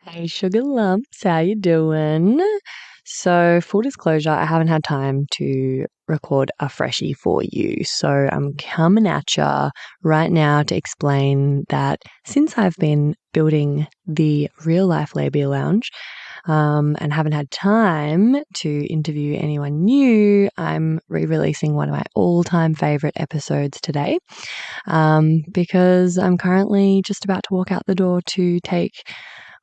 Hey sugar lumps, how you doing? So full disclosure, I haven't had time to record a freshie for you. So I'm coming at ya right now to explain that since I've been building the real life Labia Lounge, and haven't had time to interview anyone new, I'm re-releasing one of my all-time favorite episodes today, because I'm currently just about to walk out the door to take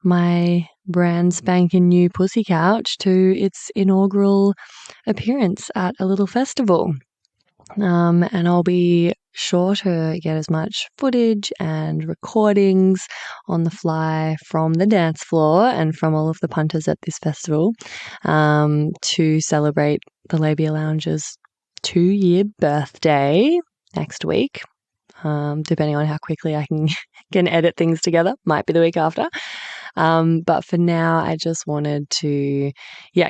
my brand spanking new pussy couch to its inaugural appearance at a little festival. And I'll be sure to get as much footage and recordings on the fly from the dance floor and from all of the punters at this festival, to celebrate the Labia Lounge's 2-year birthday next week. Depending on how quickly I can edit things together, might be the week after. But for now, I just wanted to,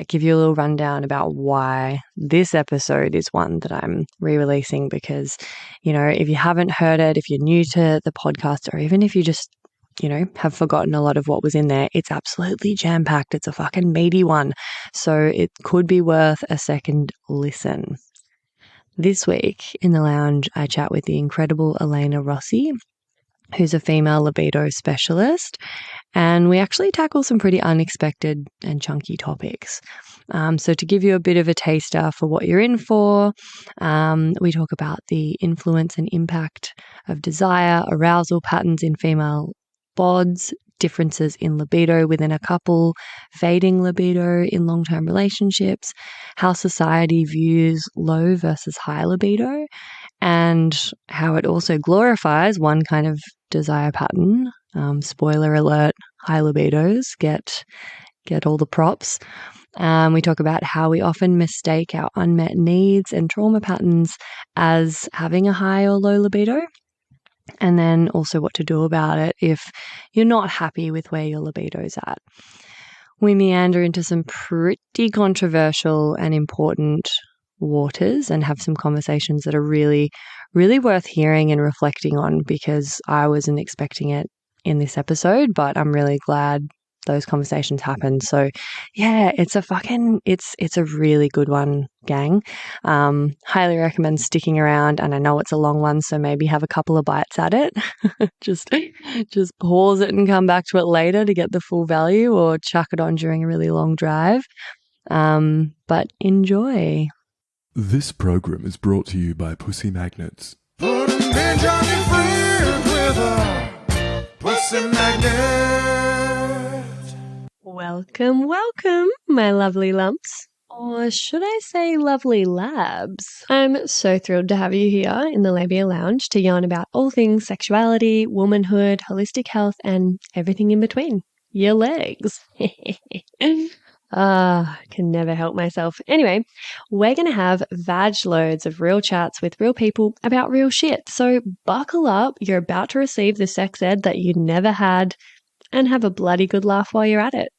give you a little rundown about why this episode is one that I'm re-releasing because, if you haven't heard it, if you're new to the podcast, or even if you just, have forgotten a lot of what was in there, it's absolutely jam-packed. It's a fucking meaty one. So it could be worth a second listen. This week in the lounge, I chat with the incredible Elena Rossi, who's a female libido specialist, and we actually tackle some pretty unexpected and chunky topics. So to give you a bit of a taster for what you're in for, we talk about the influence and impact of desire, arousal patterns in female bods, differences in libido within a couple, fading libido in long-term relationships, how society views low versus high libido, and how it also glorifies one kind of desire pattern. Spoiler alert, high libidos get all the props. We talk about how we often mistake our unmet needs and trauma patterns as having a high or low libido, and then also what to do about it if you're not happy with where your libido's at. We meander into some pretty controversial and important waters and have some conversations that are really, really worth hearing and reflecting on, because I wasn't expecting it in this episode, but I'm really glad those conversations happened. So it's a really good one, gang. Highly recommend sticking around, and I know it's a long one, so maybe have a couple of bites at it. just pause it and come back to it later to get the full value, or chuck it on during a really long drive. But enjoy. This program is brought to you by Pussy Magnets. Put a bitch on your friend with a pussy magnet. Welcome, my lovely lumps. Or should I say lovely labs? I'm so thrilled to have you here in the Labia Lounge to yarn about all things sexuality, womanhood, holistic health, and everything in between. Your legs. Can never help myself. Anyway, we're going to have vag loads of real chats with real people about real shit. So buckle up. You're about to receive the sex ed that you never had, and have a bloody good laugh while you're at it.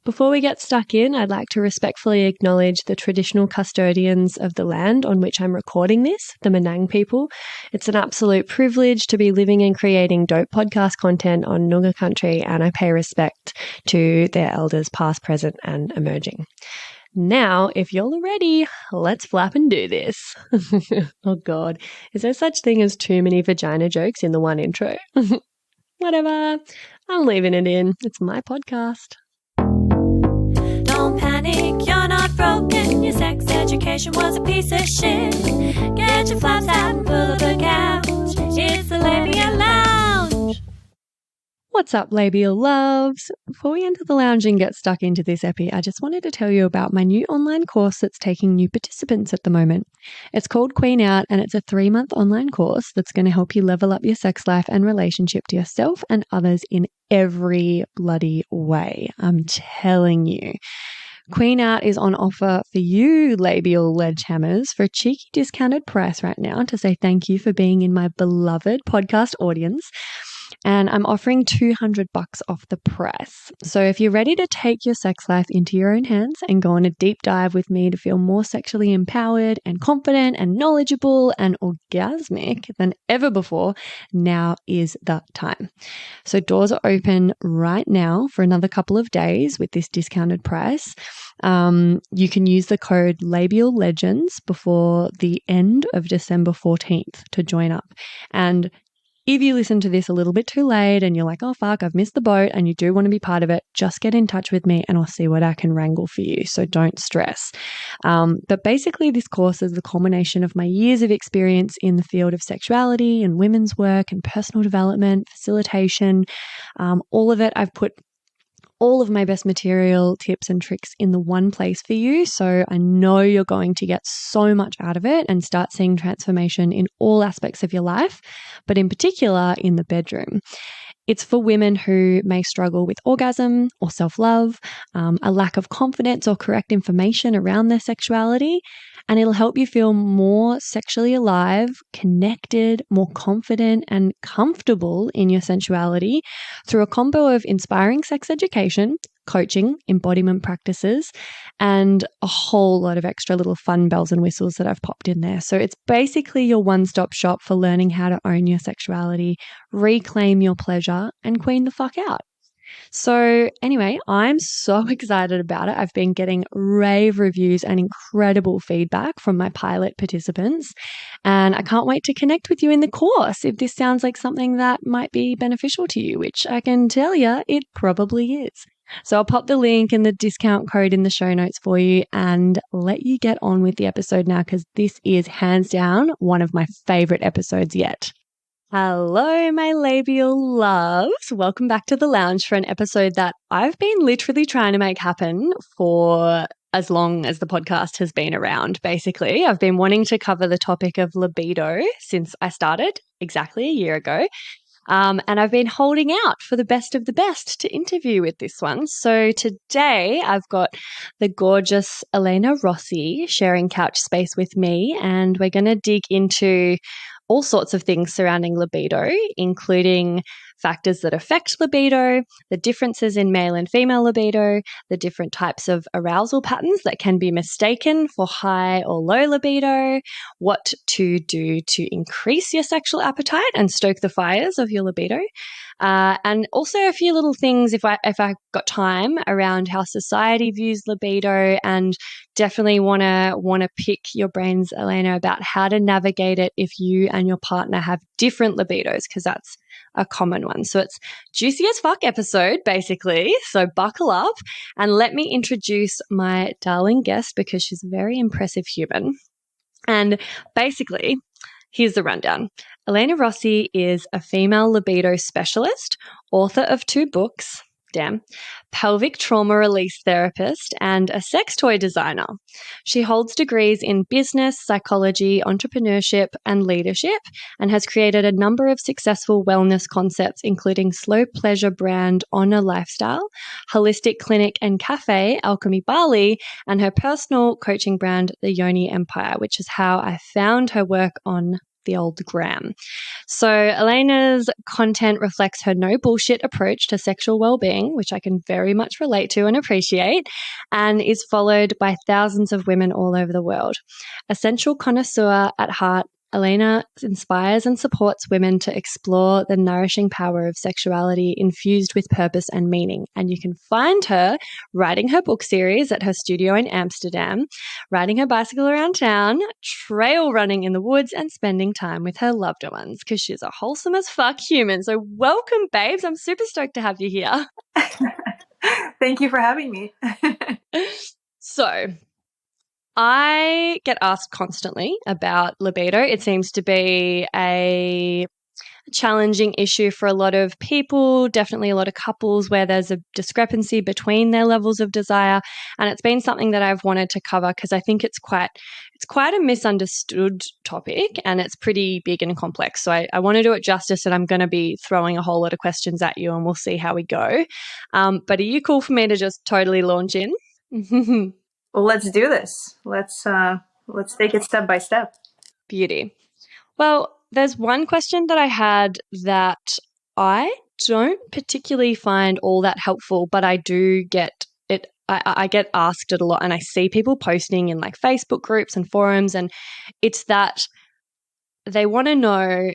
Before we get stuck in, I'd like to respectfully acknowledge the traditional custodians of the land on which I'm recording this, the Menang people. It's an absolute privilege to be living and creating dope podcast content on Noongar country, and I pay respect to their elders past, present, and emerging. Now, if you're all ready, let's flap and do this. Oh God, is there such thing as too many vagina jokes in the one intro? Whatever, I'm leaving it in. It's my podcast. Don't panic, you're not broken. Your sex education was a piece of shit. Get your flaps out and pull up a couch. It's the Labia Lounge. What's up, labial loves? Before we enter the lounge and get stuck into this epi, I just wanted to tell you about my new online course that's taking new participants at the moment. It's called Queen Out, and it's a 3-month online course that's going to help you level up your sex life and relationship to yourself and others in every bloody way. I'm telling you. Queen Out is on offer for you, labial ledgehammers, for a cheeky discounted price right now to say thank you for being in my beloved podcast audience. and I'm offering $200 off the price. So if you're ready to take your sex life into your own hands and go on a deep dive with me to feel more sexually empowered and confident and knowledgeable and orgasmic than ever before, now is the time. So doors are open right now for another couple of days with this discounted price. You can use the code Labial Legends before the end of December 14th to join up. And if you listen to this a little bit too late and you're like, oh, fuck, I've missed the boat and you do want to be part of it, just get in touch with me and I'll see what I can wrangle for you. So don't stress. But basically, this course is the culmination of my years of experience in the field of sexuality and women's work and personal development, facilitation, all of it. I've put all of my best material, tips and tricks in the one place for you. So I know you're going to get so much out of it and start seeing transformation in all aspects of your life, but in particular in the bedroom. It's for women who may struggle with orgasm or self-love, a lack of confidence or correct information around their sexuality, and it'll help you feel more sexually alive, connected, more confident, and comfortable in your sensuality through a combo of inspiring sex education, coaching, embodiment practices, and a whole lot of extra little fun bells and whistles that I've popped in there. So it's basically your one-stop shop for learning how to own your sexuality, reclaim your pleasure, and queen the fuck out. So anyway, I'm so excited about it. I've been getting rave reviews and incredible feedback from my pilot participants, and I can't wait to connect with you in the course if this sounds like something that might be beneficial to you, which I can tell you it probably is. So I'll pop the link and the discount code in the show notes for you and let you get on with the episode now, because this is hands down one of my favorite episodes yet. Hello, my labial loves. Welcome back to the lounge for an episode that I've been literally trying to make happen for as long as the podcast has been around, basically. I've been wanting to cover the topic of libido since I started exactly a year ago. And I've been holding out for the best of the best to interview with this one. So today I've got the gorgeous Elena Rossi sharing couch space with me, and we're going to dig into all sorts of things surrounding libido, including factors that affect libido, the differences in male and female libido, the different types of arousal patterns that can be mistaken for high or low libido, what to do to increase your sexual appetite and stoke the fires of your libido, and also a few little things, if I got time, around how society views libido, and definitely want to pick your brains, Elena, about how to navigate it if you and your partner have different libidos, because that's a common one. So it's juicy as fuck episode, basically. So buckle up and let me introduce my darling guest, because she's a very impressive human. And basically, here's the rundown. Elena Rossi is a female libido specialist, author of 2 books, pelvic trauma release therapist, and a sex toy designer. She holds degrees in business, psychology, entrepreneurship, and leadership, and has created a number of successful wellness concepts, including slow pleasure brand Honor Lifestyle, holistic clinic and cafe Alchemy Bali, and her personal coaching brand, the Yoni Empire, which is how I found her work on the old gram. So Elena's content reflects her no bullshit approach to sexual well-being, which I can very much relate to and appreciate, and is followed by thousands of women all over the world. A sensual connoisseur at heart, Elena inspires and supports women to explore the nourishing power of sexuality infused with purpose and meaning. And you can find her writing her book series at her studio in Amsterdam, riding her bicycle around town, trail running in the woods, and spending time with her loved ones, because she's a wholesome as fuck human. So welcome, babes. I'm super stoked to have you here. Thank you for having me. So I get asked constantly about libido. It seems to be a challenging issue for a lot of people, definitely a lot of couples, where there's a discrepancy between their levels of desire. And it's been something that I've wanted to cover because I think it's quite a misunderstood topic, and it's pretty big and complex. So I want to do it justice, and I'm going to be throwing a whole lot of questions at you, and we'll see how we go. But are you cool for me to just totally launch in? Well, let's do this. Let's take it step by step. Beauty. Well, there's one question that I had that I don't particularly find all that helpful, but I do get it. I get asked it a lot, and I see people posting in like Facebook groups and forums, and it's that they want to know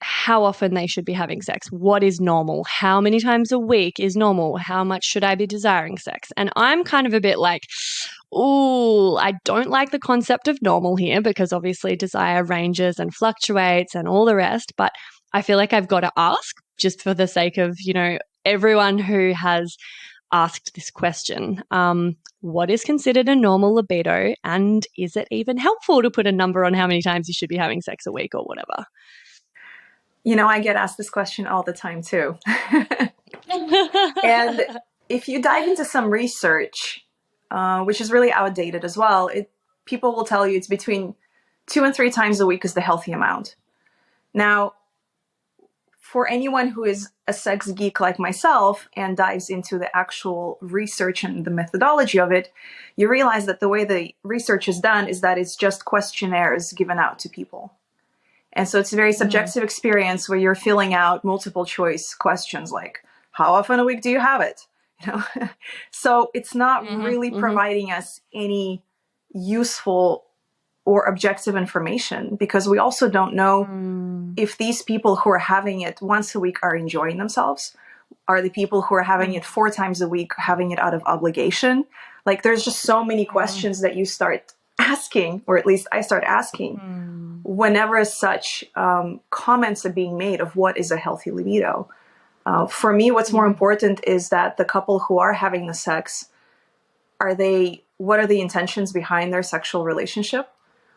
how often they should be having sex. What is normal? How many times a week is normal? How much should I be desiring sex? And I'm kind of a bit like, ooh, I don't like the concept of normal here because obviously desire ranges and fluctuates and all the rest. But I feel like I've got to ask just for the sake of, everyone who has asked this question. What is considered a normal libido? And is it even helpful to put a number on how many times you should be having sex a week or whatever? I get asked this question all the time too. And if you dive into some research, which is really outdated as well, people will tell you it's between 2 and 3 times a week is the healthy amount. Now, for anyone who is a sex geek like myself and dives into the actual research and the methodology of it, you realize that the way the research is done is that it's just questionnaires given out to people. And so it's a very subjective experience where you're filling out multiple choice questions like, how often a week do you have it? So it's not really providing us any useful or objective information, because we also don't know if these people who are having it once a week are enjoying themselves. Are the people who are having it 4 times a week having it out of obligation? Like, there's just so many questions that you start asking, or at least I start asking, whenever such comments are being made of what is a healthy libido. For me, what's more important is that the couple who are having the sex, what are the intentions behind their sexual relationship?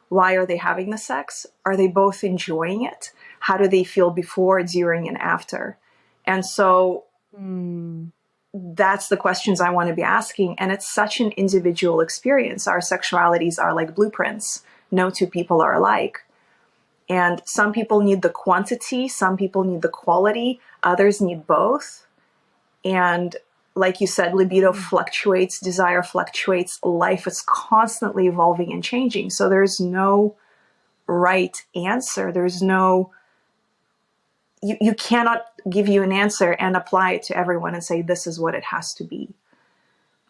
Why are they having the sex? Are they both enjoying it? How do they feel before, during, and after? And so that's the questions I want to be asking. And it's such an individual experience. Our sexualities are like blueprints. No 2 people are alike. And some people need the quantity, some people need the quality, others need both. And like you said, libido fluctuates, desire fluctuates, life is constantly evolving and changing. So there's no right answer. There's no, you cannot give you an answer and apply it to everyone and say, this is what it has to be.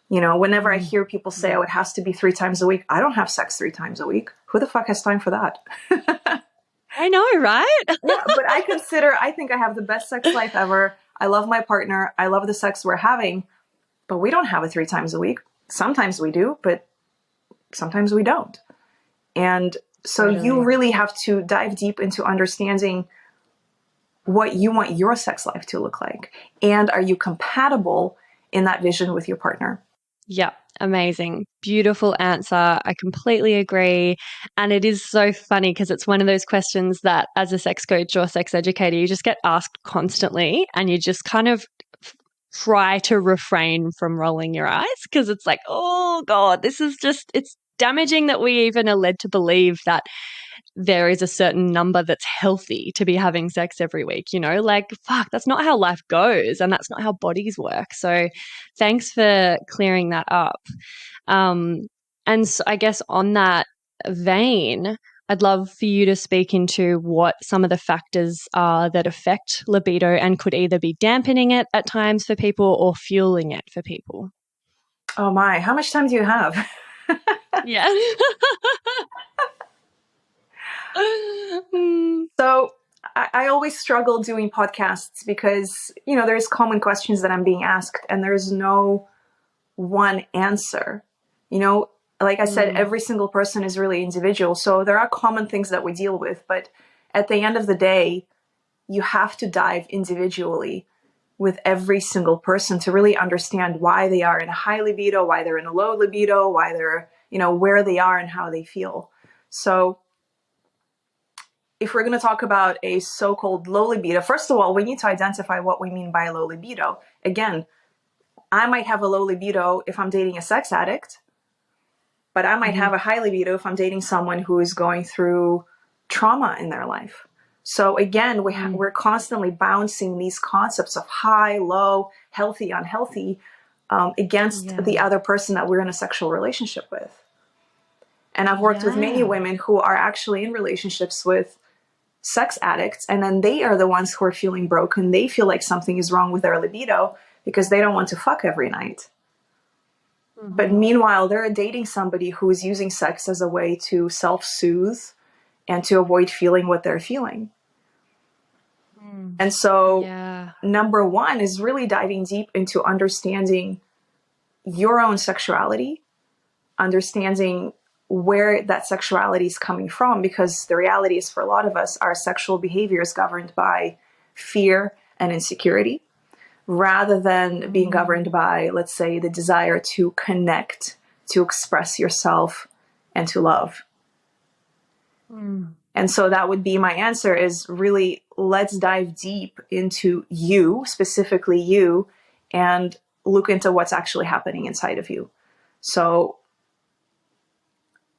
Whenever I hear people say, oh, it has to be 3 times a week, I don't have sex 3 times a week. Who the fuck has time for that? I know, right? Yeah, but I think I have the best sex life ever. I love my partner. I love the sex we're having, but we don't have it 3 times a week. Sometimes we do, but sometimes we don't. And so you really have to dive deep into understanding what you want your sex life to look like. And are you compatible in that vision with your partner? Yeah, amazing. Beautiful answer. I completely agree. And it is so funny because it's one of those questions that as a sex coach or sex educator, you just get asked constantly and you just kind of try to refrain from rolling your eyes because it's like, oh God, this is just, it's damaging that we even are led to believe that there is a certain number that's healthy to be having sex every week, like, fuck, that's not how life goes and that's not how bodies work. So thanks for clearing that up. And so I guess on that vein, I'd love for you to speak into what some of the factors are that affect libido and could either be dampening it at times for people or fueling it for people. Oh my, how much time do you have? Yeah. So I always struggle doing podcasts because, there's common questions that I'm being asked and there's no one answer. Like I said, every single person is really individual. So there are common things that we deal with, but at the end of the day, you have to dive individually with every single person to really understand why they are in a high libido, why they're in a low libido, why they're, where they are and how they feel. So if we're going to talk about a so-called low libido, first of all, we need to identify what we mean by low libido. Again, I might have a low libido if I'm dating a sex addict, but I might have a high libido if I'm dating someone who is going through trauma in their life. So again, we're constantly bouncing these concepts of high, low, healthy, unhealthy against the other person that we're in a sexual relationship with. And I've worked with many women who are actually in relationships with sex addicts, and then they are the ones who are feeling broken. They feel like something is wrong with their libido because they don't want to fuck every night. But meanwhile, they're dating somebody who is using sex as a way to self-soothe and to avoid feeling what they're feeling. And so number one is really diving deep into understanding your own sexuality, understanding where that sexuality is coming from, because the reality is for a lot of us, our sexual behavior is governed by fear and insecurity rather than being governed by, let's say, the desire to connect, to express yourself, and to love. And so that would be my answer, is really, let's dive deep into you, specifically you, and look into what's actually happening inside of you. So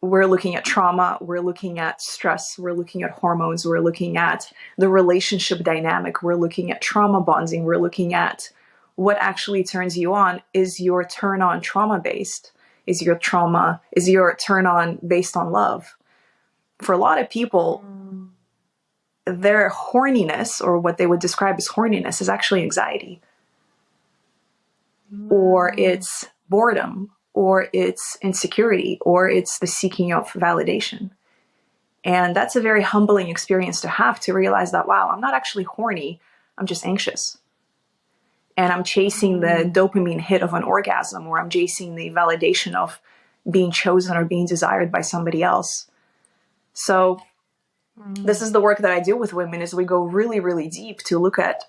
we're looking at trauma, we're looking at stress, we're looking at hormones, we're looking at the relationship dynamic, we're looking at trauma bonding, we're looking at what actually turns you on. Is your turn on trauma based? Is your turn on based on love? For a lot of people, their horniness, or what they would describe as horniness, is actually anxiety. Or it's boredom, or it's insecurity, or it's the seeking of validation. And that's a very humbling experience to have, to realize that, wow, I'm not actually horny, I'm just anxious. And I'm chasing the dopamine hit of an orgasm, or I'm chasing the validation of being chosen or being desired by somebody else. So this is the work that I do with women, is we go really, really deep to look at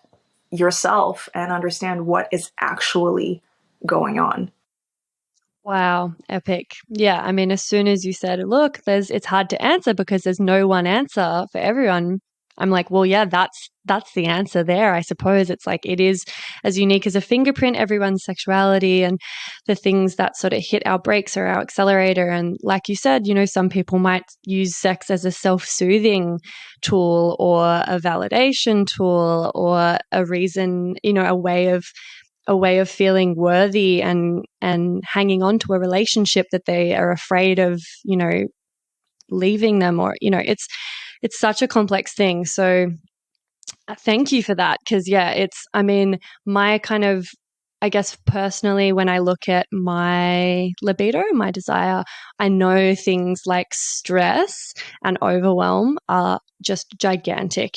yourself and understand what is actually going on. Wow, epic. Yeah, I mean, as soon as you said, look, it's hard to answer because there's no one answer for everyone. I'm like, well, yeah, that's the answer there. I suppose it's like, it is as unique as a fingerprint, everyone's sexuality, and the things that sort of hit our brakes or our accelerator. And like you said, some people might use sex as a self-soothing tool, or a validation tool, or a reason, a way of feeling worthy and hanging on to a relationship that they are afraid of, leaving them, or, it's such a complex thing. So thank you for that. Cause my kind of, I guess personally, when I look at my libido, my desire, I know things like stress and overwhelm are just gigantic,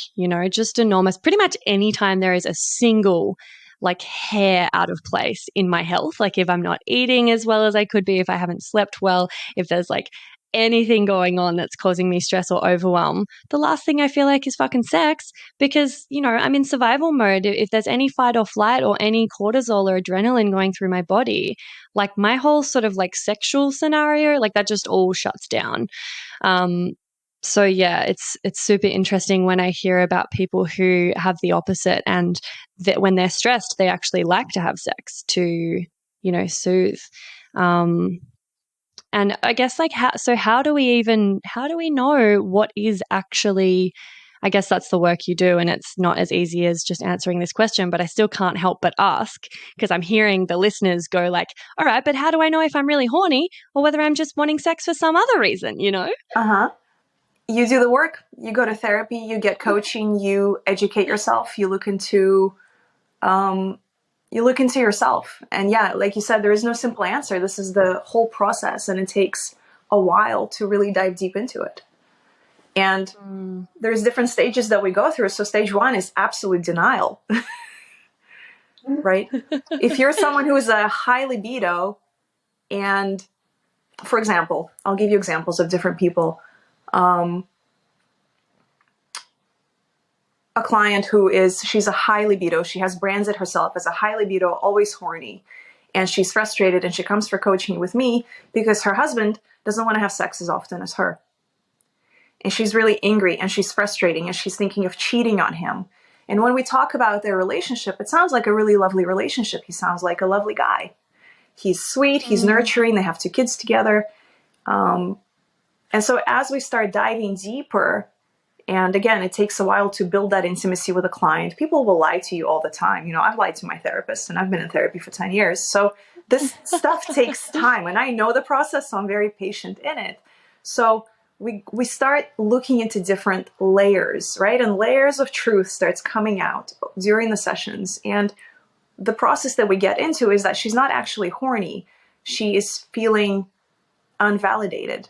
just enormous. Pretty much anytime there is a single hair out of place in my health, like if I'm not eating as well as I could be, if I haven't slept well, if there's anything going on that's causing me stress or overwhelm, the last thing I feel like is fucking sex, because, I'm in survival mode. If there's any fight or flight or any cortisol or adrenaline going through my body, my whole sort of sexual scenario, that just all shuts down. So yeah, it's super interesting when I hear about people who have the opposite, and that when they're stressed, they actually like to have sex to, soothe. And I guess how do we know what is actually, I guess that's the work you do, and it's not as easy as just answering this question, but I still can't help but ask, because I'm hearing the listeners go all right, but how do I know if I'm really horny or whether I'm just wanting sex for some other reason, Uh-huh. You do the work, you go to therapy, you get coaching, you educate yourself, you look into yourself. And yeah, like you said, there is no simple answer. This is the whole process, and it takes a while to really dive deep into it. And there's different stages that we go through. So stage one is absolute denial, right? If you're someone who is a high libido, and for example, I'll give you examples of different people. A client she's a high libido. She has branded herself as a high libido, always horny. And she's frustrated, and she comes for coaching with me because her husband doesn't want to have sex as often as her. And she's really angry, and she's frustrating, and she's thinking of cheating on him. And when we talk about their relationship, it sounds like a really lovely relationship. He sounds like a lovely guy. He's sweet, he's nurturing, they have 2 kids together. And so as we start diving deeper, and again, it takes a while to build that intimacy with a client. People will lie to you all the time. I've lied to my therapist, and I've been in therapy for 10 years. So this stuff takes time, and I know the process, so I'm very patient in it. So we start looking into different layers, right? And layers of truth starts coming out during the sessions. And the process that we get into is that she's not actually horny. She is feeling unvalidated.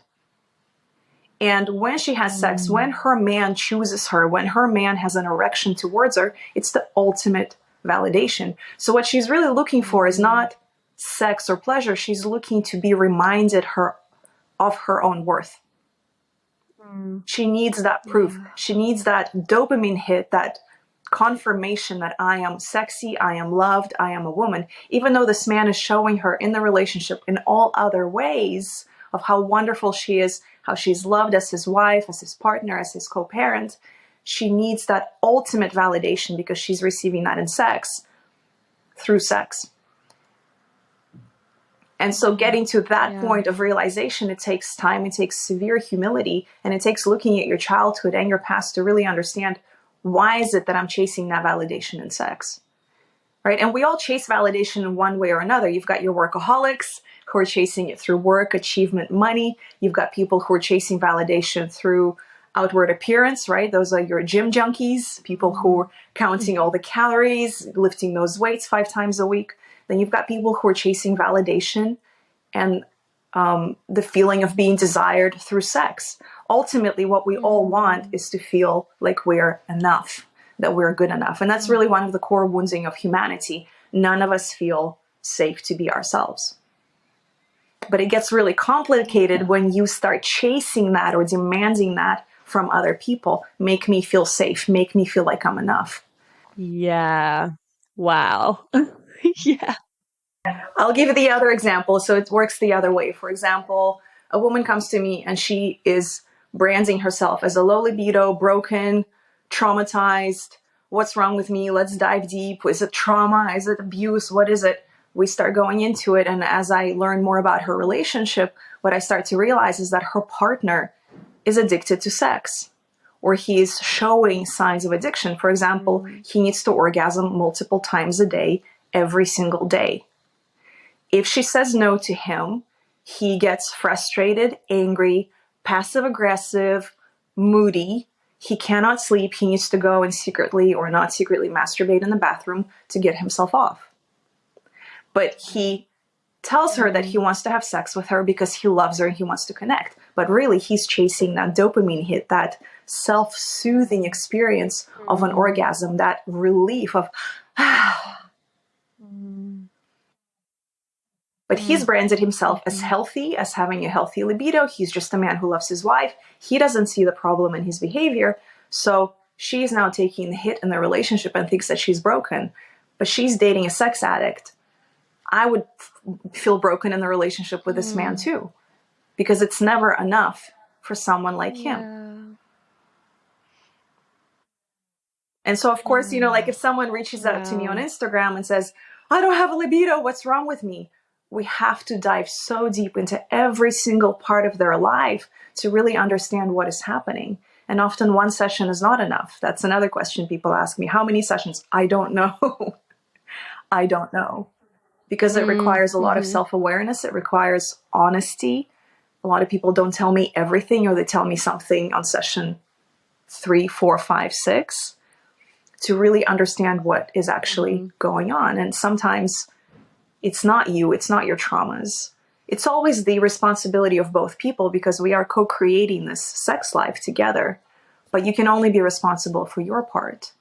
And when she has sex, when her man chooses her, when her man has an erection towards her, it's the ultimate validation. So what she's really looking for is not sex or pleasure. She's looking to be reminded of her own worth. She needs that proof. She needs that dopamine hit, that confirmation that I am sexy, I am loved, I am a woman. Even though this man is showing her in the relationship in all other ways of how wonderful she is, how she's loved as his wife, as his partner, as his co-parent, she needs that ultimate validation because she's receiving that in sex, through sex. And so getting to that point of realization, it takes time, it takes severe humility, and it takes looking at your childhood and your past to really understand, why is it that I'm chasing that validation in sex? Right? And we all chase validation in one way or another. You've got your workaholics who are chasing it through work, achievement, money. You've got people who are chasing validation through outward appearance, right? Those are your gym junkies, people who are counting all the calories, lifting those weights 5 times a week. Then you've got people who are chasing validation and the feeling of being desired through sex. Ultimately, what we all want is to feel like we're enough, that we're good enough. And that's really one of the core wounding of humanity. None of us feel safe to be ourselves. But it gets really complicated when you start chasing that or demanding that from other people. Make me feel safe. Make me feel like I'm enough. Yeah. Wow. Yeah. I'll give you the other example. So it works the other way. For example, a woman comes to me and she is branding herself as a low libido, broken, traumatized. What's wrong with me? Let's dive deep. Is it trauma? Is it abuse? What is it? We start going into it. And as I learn more about her relationship, what I start to realize is that her partner is addicted to sex, or he is showing signs of addiction. For example, he needs to orgasm multiple times a day, every single day. If she says no to him, he gets frustrated, angry, passive aggressive, moody. He cannot sleep. He needs to go and secretly or not secretly masturbate in the bathroom to get himself off. But he tells her that he wants to have sex with her because he loves her and he wants to connect. But really, he's chasing that dopamine hit, that self-soothing experience of an orgasm, that relief of, But he's branded himself as healthy, as having a healthy libido. He's just a man who loves his wife. He doesn't see the problem in his behavior. So she's now taking the hit in the relationship and thinks that she's broken. But she's dating a sex addict. I would feel broken in the relationship with this man too, because it's never enough for someone like him. And so, of course, you know, like if someone reaches out to me on Instagram and says, I don't have a libido, what's wrong with me? We have to dive so deep into every single part of their life to really understand what is happening. And often one session is not enough. That's another question people ask me. How many sessions? I don't know. I don't know. Because it requires a lot of self-awareness. It requires honesty. A lot of people don't tell me everything, or they tell me something on session 3, 4, 5, 6 to really understand what is actually going on. And sometimes it's not you, it's not your traumas. It's always the responsibility of both people because we are co-creating this sex life together. But you can only be responsible for your part.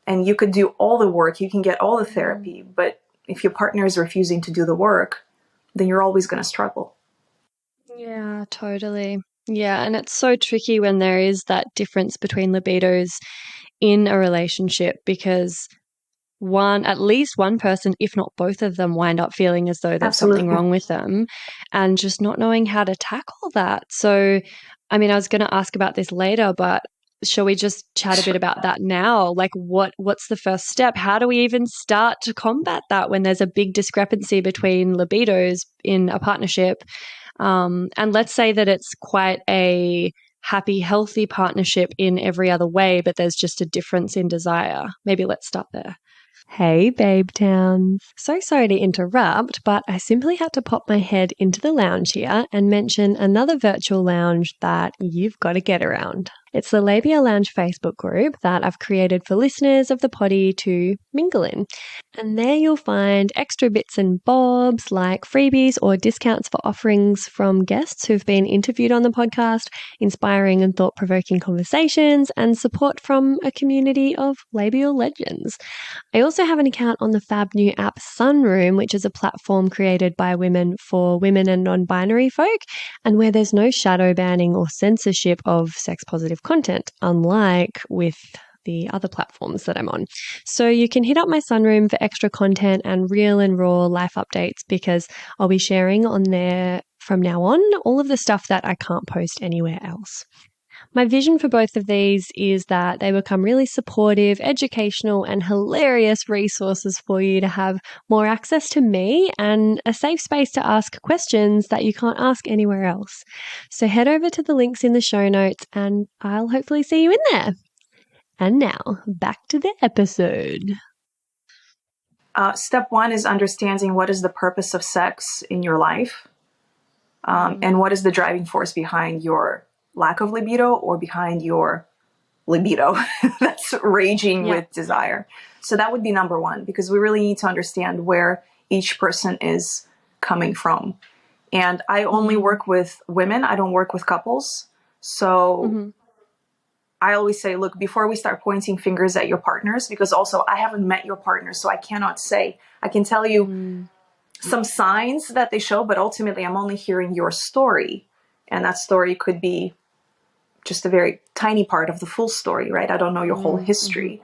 And you could do all the work, you can get all the therapy, but if your partner is refusing to do the work, then you're always going to struggle. Yeah, totally. Yeah, and it's so tricky when there is that difference between libidos in a relationship because at least one person, if not both of them, wind up feeling as though there's something wrong with them and just not knowing how to tackle that. So, I mean, I was going to ask about this later, but shall we just chat a bit about that now? Like what's the first step? How do we even start to combat that when there's a big discrepancy between libidos in a partnership? And let's say that it's quite a happy, healthy partnership in every other way, but there's just a difference in desire. Maybe let's start there. Hey, Babe Towns. So sorry to interrupt, but I simply had to pop my head into the lounge here and mention another virtual lounge that you've got to get around. It's the Labia Lounge Facebook group that I've created for listeners of the potty to mingle in. And there you'll find extra bits and bobs like freebies or discounts for offerings from guests who've been interviewed on the podcast, inspiring and thought-provoking conversations, and support from a community of labial legends. I also have an account on the fab new app Sunroom, which is a platform created by women for women and non-binary folk, and where there's no shadow banning or censorship of sex-positive content, unlike with the other platforms that I'm on. So you can hit up my Sunroom for extra content and real and raw life updates, because I'll be sharing on there from now on all of the stuff that I can't post anywhere else. My vision for both of these is that they become really supportive, educational, and hilarious resources for you to have more access to me and a safe space to ask questions that you can't ask anywhere else. So head over to the links in the show notes and I'll hopefully see you in there. And now, back to the episode. Step one is understanding what is the purpose of sex in your life, and what is the driving force behind your lack of libido or behind your libido that's raging with desire. So that would be number one, because we really need to understand where each person is coming from. And I only work with women. I don't work with couples. So I always say, look, before we start pointing fingers at your partners, because also I haven't met your partner, so I cannot say. I can tell you some signs that they show, but ultimately I'm only hearing your story. And that story could be just a very tiny part of the full story, right? I don't know your whole history.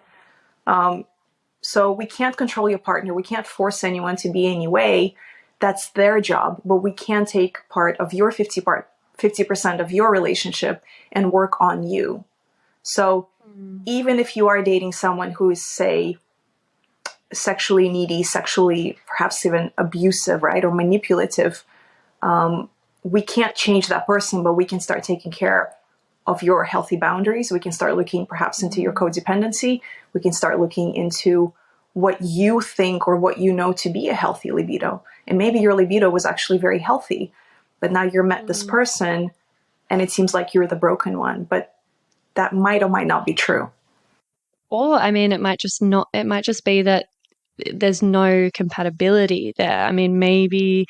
So we can't control your partner. We can't force anyone to be any way. That's their job. But we can take part of your 50% of your relationship and work on you. So even if you are dating someone who is, say, sexually needy, sexually perhaps even abusive, right, or manipulative, we can't change that person, but we can start taking care of your healthy boundaries. We can start looking perhaps into your codependency. We can start looking into what you think or what you know to be a healthy libido. And maybe your libido was actually very healthy, but now you're met this person and it seems like you're the broken one. But that might or might not be true. Or, I mean, it might just be that there's no compatibility there. I mean, maybe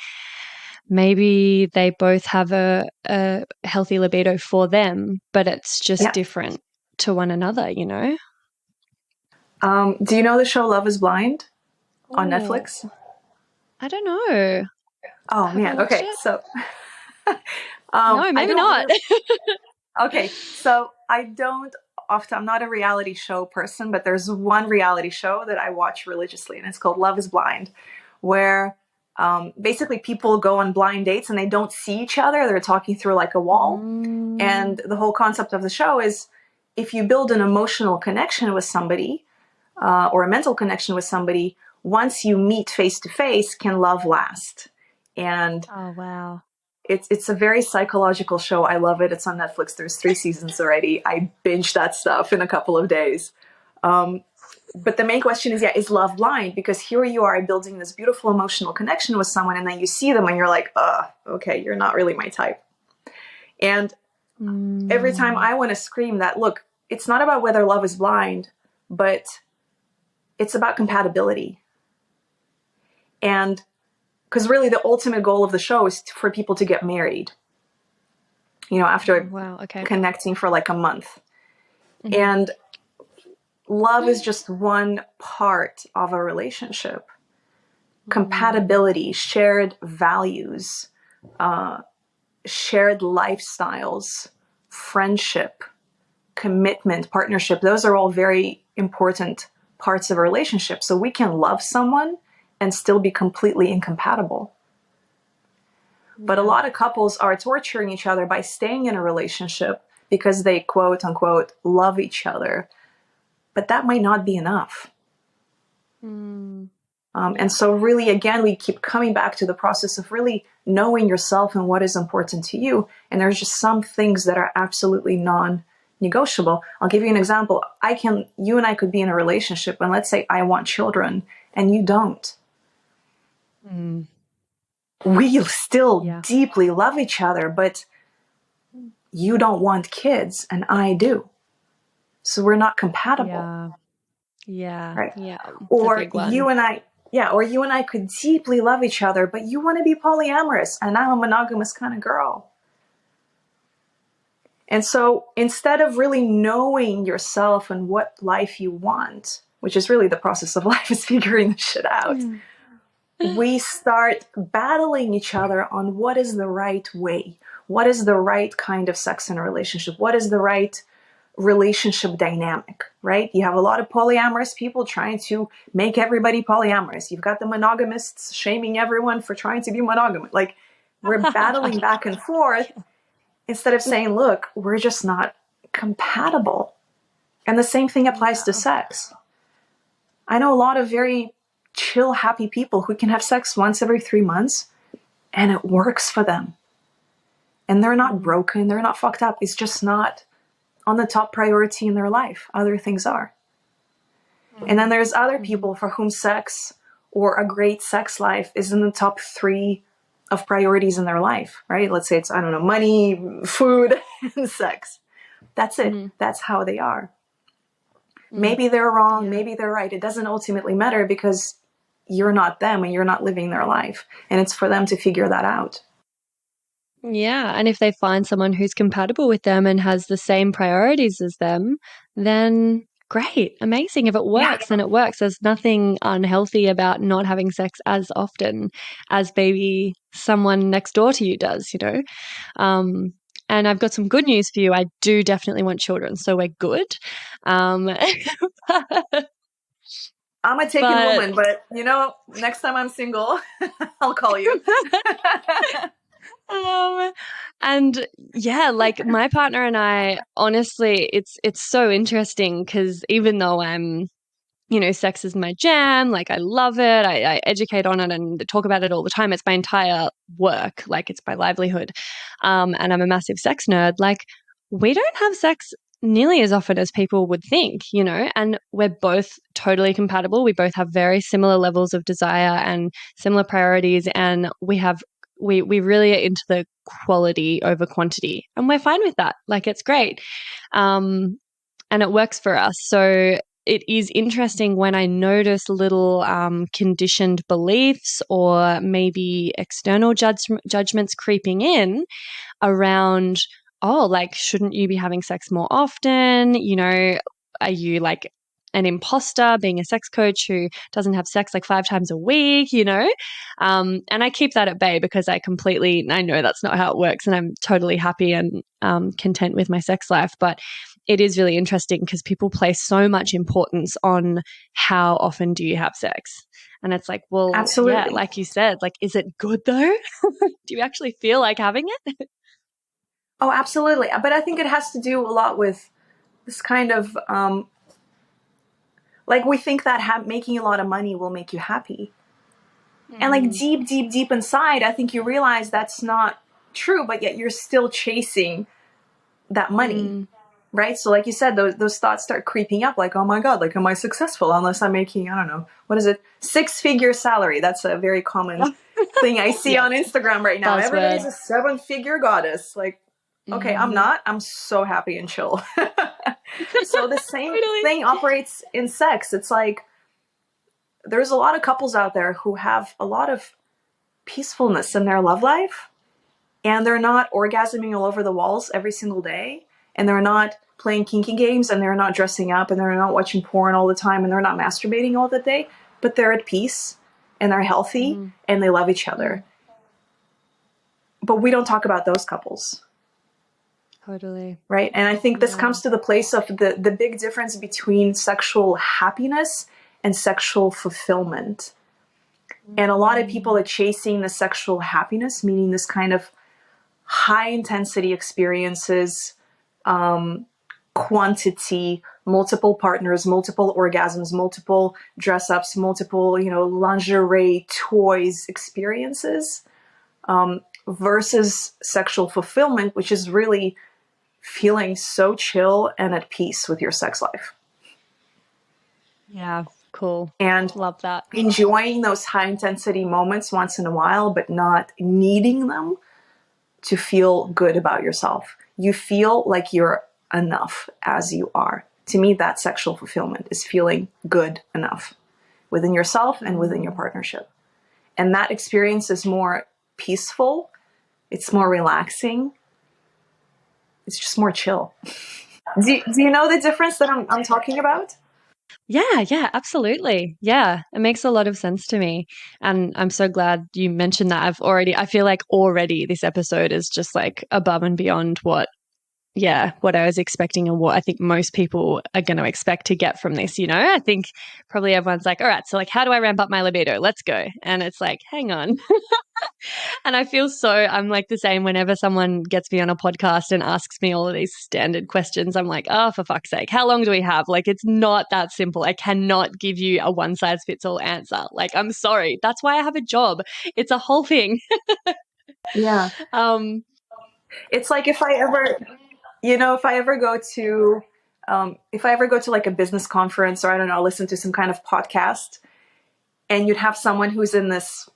they both have a healthy libido for them, but it's just different to one another, you know? Do you know the show Love is Blind on Netflix? I don't know. Oh, man. Okay. So, no, maybe not. Okay. So I'm not a reality show person, but there's one reality show that I watch religiously, and it's called Love is Blind, where basically people go on blind dates and they don't see each other. They're talking through like a wall. And the whole concept of the show is, if you build an emotional connection with somebody, or a mental connection with somebody, once you meet face to face, can love last? And oh, wow. It's a very psychological show. I love it. It's on Netflix. There's 3 seasons already. I binged that stuff in a couple of days. But the main question is love blind? Because here you are building this beautiful emotional connection with someone, and then you see them and you're like, okay, you're not really my type. And every time I want to scream that, look, it's not about whether love is blind, but it's about compatibility. And because really the ultimate goal of the show is for people to get married, you know, after connecting for like a month. And love is just one part of a relationship. Compatibility, shared values, shared lifestyles, friendship, commitment, partnership, those are all very important parts of a relationship. So we can love someone and still be completely incompatible. But a lot of couples are torturing each other by staying in a relationship because they quote unquote love each other. But that might not be enough. And so really, again, we keep coming back to the process of really knowing yourself and what is important to you. And there's just some things that are absolutely negotiable. I'll give you an example. You and I could be in a relationship, and let's say I want children and you don't. We still deeply love each other, but you don't want kids and I do. So we're not compatible. Yeah. Right. Yeah. Or you and I could deeply love each other, but you want to be polyamorous and I'm a monogamous kind of girl. And so instead of really knowing yourself and what life you want, which is really the process of life, is figuring this shit out, we start battling each other on what is the right way. What is the right kind of sex in a relationship? What is the right relationship dynamic, right? You have a lot of polyamorous people trying to make everybody polyamorous. You've got the monogamists shaming everyone for trying to be monogamous. Like, we're battling back and forth instead of saying, look, we're just not compatible. And the same thing applies to sex. I know a lot of very chill, happy people who can have sex once every 3 months and it works for them. And they're not broken. They're not fucked up. It's just not on the top priority in their life. Other things are. And then there's other people for whom sex or a great sex life is in the top 3 of priorities in their life, right? Let's say it's, I don't know, money, food, and sex. That's it. That's how they are. Maybe they're wrong. Maybe they're right. It doesn't ultimately matter because you're not them and you're not living their life. And it's for them to figure that out. Yeah. And if they find someone who's compatible with them and has the same priorities as them, then great, amazing. If it works, then it works. There's nothing unhealthy about not having sex as often as maybe someone next door to you does, you know? And I've got some good news for you. I do definitely want children, so we're good. I'm a taken woman, but you know, next time I'm single, I'll call you. And yeah, like my partner and I, honestly, it's so interesting because even though I'm, you know, sex is my jam, like I love it, I educate on it and talk about it all the time. It's my entire work, like it's my livelihood. And I'm a massive sex nerd. Like we don't have sex nearly as often as people would think, you know, and we're both totally compatible. We both have very similar levels of desire and similar priorities, and we really are into the quality over quantity, and we're fine with that. Like it's great. And it works for us. So it is interesting when I notice little conditioned beliefs or maybe external judgments creeping in around, oh, like, shouldn't you be having sex more often? You know, are you like an imposter being a sex coach who doesn't have sex like 5 times a week, you know? And I keep that at bay because I know that's not how it works, and I'm totally happy and content with my sex life. But it is really interesting because people place so much importance on how often do you have sex. And it's like, well, absolutely. Yeah, like you said, like, is it good though? Do you actually feel like having it? Oh, absolutely. But I think it has to do a lot with this kind of, like we think that making a lot of money will make you happy. And like deep, deep, deep inside, I think you realize that's not true, but yet you're still chasing that money. Right? So like you said, those thoughts start creeping up like, oh my God, like, am I successful unless I'm making, I don't know, what is it? 6-figure salary. That's a very common thing I see on Instagram right now. Everybody's a 7-figure goddess. Like, okay, I'm not. I'm so happy and chill. So the same thing operates in sex. It's like, there's a lot of couples out there who have a lot of peacefulness in their love life, and they're not orgasming all over the walls every single day, and they're not playing kinky games, and they're not dressing up, and they're not watching porn all the time, and they're not masturbating all the day, but they're at peace, and they're healthy, and they love each other. But we don't talk about those couples. Totally. Right? And I think this comes to the place of the big difference between sexual happiness and sexual fulfillment. And a lot of people are chasing the sexual happiness, meaning this kind of high intensity experiences, quantity, multiple partners, multiple orgasms, multiple dress ups, multiple, you know, lingerie, toys, experiences, versus sexual fulfillment, which is really feeling so chill and at peace with your sex life. Yeah, cool. And Love that. enjoying those high intensity moments once in a while, but not needing them to feel good about yourself. You feel like you're enough as you are. To me, that's sexual fulfillment, is feeling good enough within yourself and within your partnership. And that experience is more peaceful. It's more relaxing. It's just more chill. Do you know the difference that I'm talking about? Yeah, absolutely. Yeah, it makes a lot of sense to me. And I'm so glad you mentioned that. I feel like already this episode is just like above and beyond what I was expecting and what I think most people are going to expect to get from this. I think probably everyone's like, all right, so like, how do I ramp up my libido? Let's go. And it's like, hang on. And I'm like the same whenever someone gets me on a podcast and asks me all of these standard questions. I'm like, oh, for fuck's sake, how long do we have? Like, it's not that simple. I cannot give you a one size fits all answer. Like, I'm sorry. That's why I have a job. It's a whole thing. Yeah. It's like if I ever go to like a business conference, or I don't know, listen to some kind of podcast, and you'd have someone who's in this,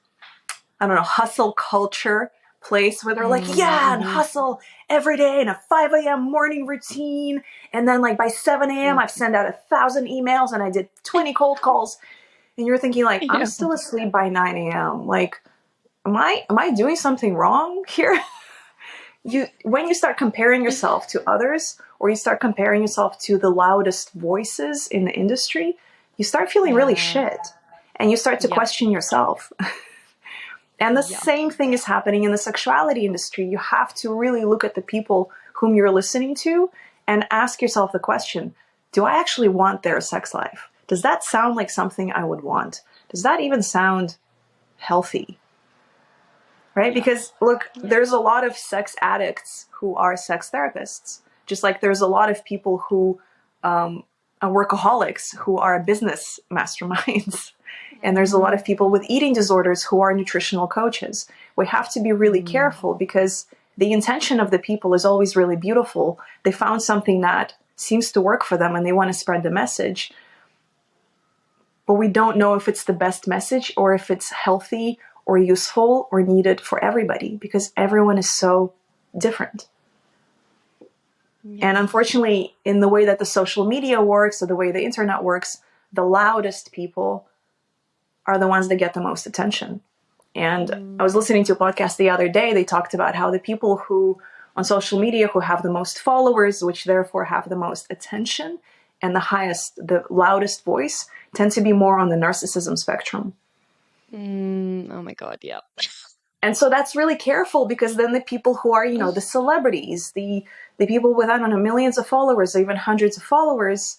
I don't know, hustle culture place where they're like, yeah, and hustle every day in a 5 a.m. morning routine. And then like by 7 a.m. I've sent out 1,000 emails and I did 20 cold calls. And you're thinking like, I'm still asleep by 9 a.m. Like, am I doing something wrong here? When you start comparing yourself to others, or you start comparing yourself to the loudest voices in the industry, you start feeling really shit, and you start to question yourself. And the same thing is happening in the sexuality industry. You have to really look at the people whom you're listening to and ask yourself the question, do I actually want their sex life? Does that sound like something I would want? Does that even sound healthy? Right? Because look, there's a lot of sex addicts who are sex therapists, just like there's a lot of people who are workaholics who are business masterminds. And there's a lot of people with eating disorders who are nutritional coaches. We have to be really careful, because the intention of the people is always really beautiful. They found something that seems to work for them and they want to spread the message. But we don't know if it's the best message, or if it's healthy or useful or needed for everybody, because everyone is so different. And unfortunately, in the way that the social media works, or the way the internet works, the loudest people are the ones that get the most attention. And I was listening to a podcast the other day. They talked about how the people who on social media who have the most followers, which therefore have the most attention and the loudest voice, tend to be more on the narcissism spectrum. Oh my God, yeah. And so that's really careful, because then the people who are, the celebrities, the people with, I don't know, millions of followers, or even hundreds of followers,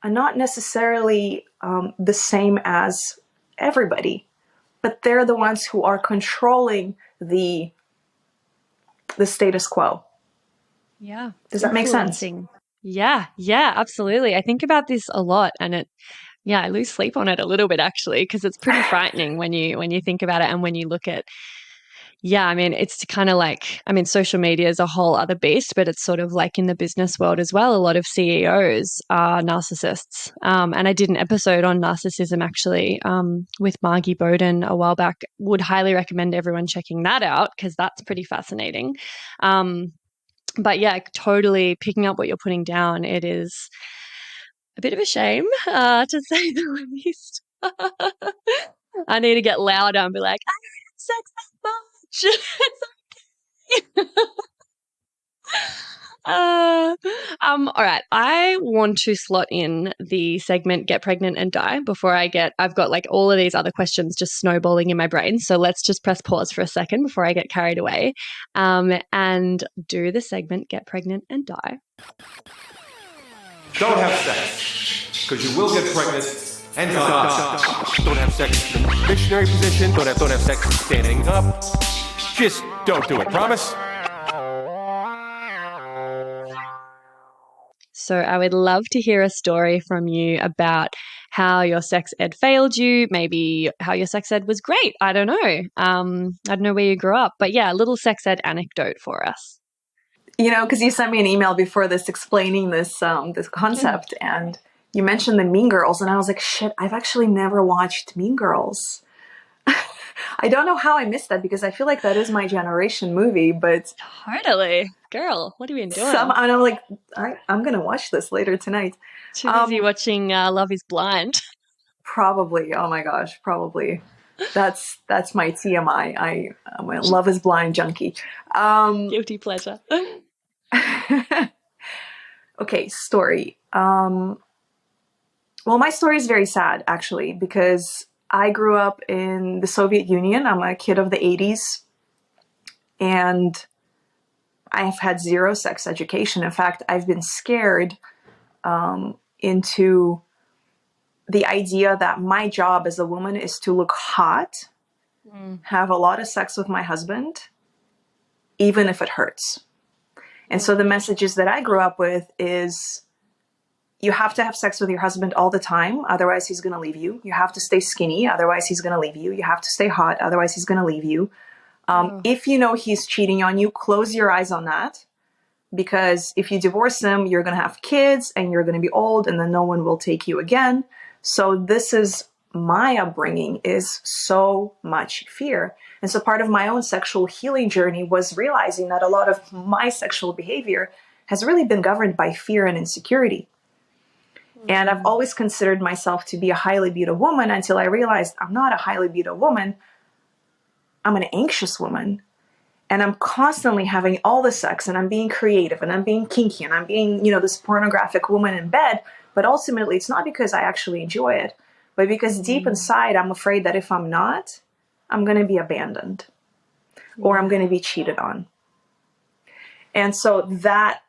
are not necessarily the same as everybody, but they're the ones who are controlling the status quo. Yeah. Does that make sense? Yeah, absolutely. I think about this a lot, and I lose sleep on it a little bit, actually, because it's pretty frightening when you think about it, and when you look at, it's kind of like, social media is a whole other beast, but it's sort of like in the business world as well. A lot of CEOs are narcissists. And I did an episode on narcissism, actually, with Margie Bowden a while back. Would highly recommend everyone checking that out, because that's pretty fascinating. But yeah, totally picking up what you're putting down. It is a bit of a shame, to say the least. I need to get louder and be like, I don't have sex that much. It's okay. All right. I want to slot in the segment Get Pregnant and Die before I've got like all of these other questions just snowballing in my brain. So let's just press pause for a second before I get carried away, and do the segment Get Pregnant and Die. Don't have sex, because you will get pregnant and die. Don't have sex in the missionary position. Don't have sex standing up. Just don't do it. Promise? So I would love to hear a story from you about how your sex ed failed you, maybe how your sex ed was great. I don't know. I don't know where you grew up, but yeah, a little sex ed anecdote for us. because you sent me an email before this explaining this concept, and you mentioned the Mean Girls, and I was like, shit, I've actually never watched Mean Girls. I don't know how I missed that, because I feel like that is my generation movie, but Totally. Girl, what have you been doing? and I'm like, I'm gonna watch this later tonight. Too busy watching Love is Blind. Probably. Oh my gosh, probably. That's my TMI. I'm a Love is Blind junkie. Guilty pleasure. Okay, story. Well, my story is very sad, actually, because I grew up in the Soviet Union. I'm a kid of the 80s, and I have had zero sex education. In fact, I've been scared into the idea that my job as a woman is to look hot, have a lot of sex with my husband, even if it hurts. And so the messages that I grew up with is, you have to have sex with your husband all the time, otherwise he's going to leave you. You have to stay skinny, otherwise he's going to leave you. You have to stay hot, otherwise he's going to leave you. If you know he's cheating on you, close your eyes on that, because if you divorce him, you're going to have kids and you're going to be old, and then no one will take you again. So this is my upbringing, is so much fear. And so part of my own sexual healing journey was realizing that a lot of my sexual behavior has really been governed by fear and insecurity. And I've always considered myself to be a high libido woman, until I realized I'm not a high libido woman. I'm an anxious woman. And I'm constantly having all the sex, and I'm being creative, and I'm being kinky, and I'm being, this pornographic woman in bed. But ultimately, it's not because I actually enjoy it, but because deep inside, I'm afraid that if I'm not, I'm going to be abandoned, or I'm going to be cheated on. And so that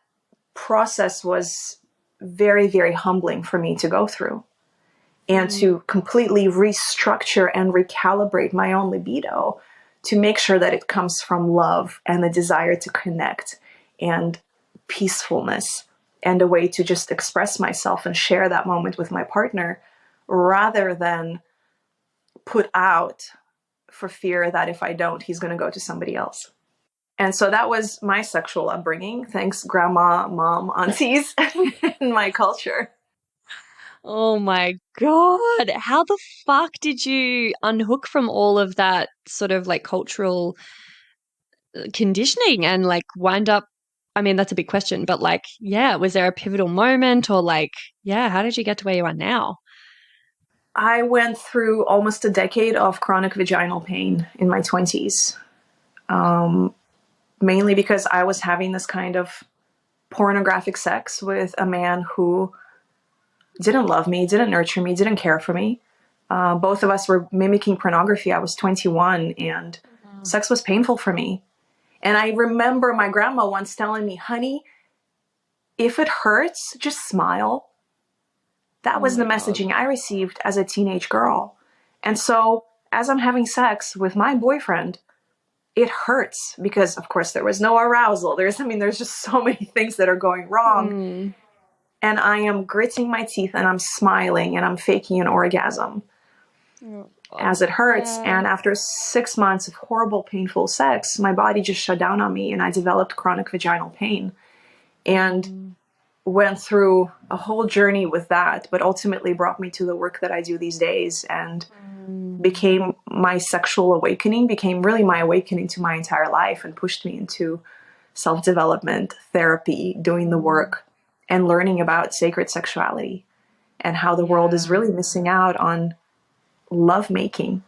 process was very, very humbling for me to go through, and to completely restructure and recalibrate my own libido to make sure that it comes from love and the desire to connect and peacefulness, and a way to just express myself and share that moment with my partner, rather than put out for fear that if I don't, he's going to go to somebody else. And so that was my sexual upbringing. Thanks, grandma, mom, aunties, in my culture. Oh my God. How the fuck did you unhook from all of that sort of like cultural conditioning and like wind up? I mean, that's a big question, but like, yeah, was there a pivotal moment, or like, yeah, how did you get to where you are now? I went through almost a decade of chronic vaginal pain in my 20s, mainly because I was having this kind of pornographic sex with a man who didn't love me, didn't nurture me, didn't care for me. Both of us were mimicking pornography. I was 21, and sex was painful for me. And I remember my grandma once telling me, honey, if it hurts, just smile. That was the messaging I received as a teenage girl. And so as I'm having sex with my boyfriend, it hurts because, of course, there was no arousal. There's just so many things that are going wrong. And I am gritting my teeth, and I'm smiling, and I'm faking an orgasm as it hurts. And after 6 months of horrible, painful sex, my body just shut down on me, and I developed chronic vaginal pain, and went through a whole journey with that, but ultimately brought me to the work that I do these days, and became my sexual awakening, became really my awakening to my entire life, and pushed me into self-development, therapy, doing the work, and learning about sacred sexuality, and how the world is really missing out on lovemaking.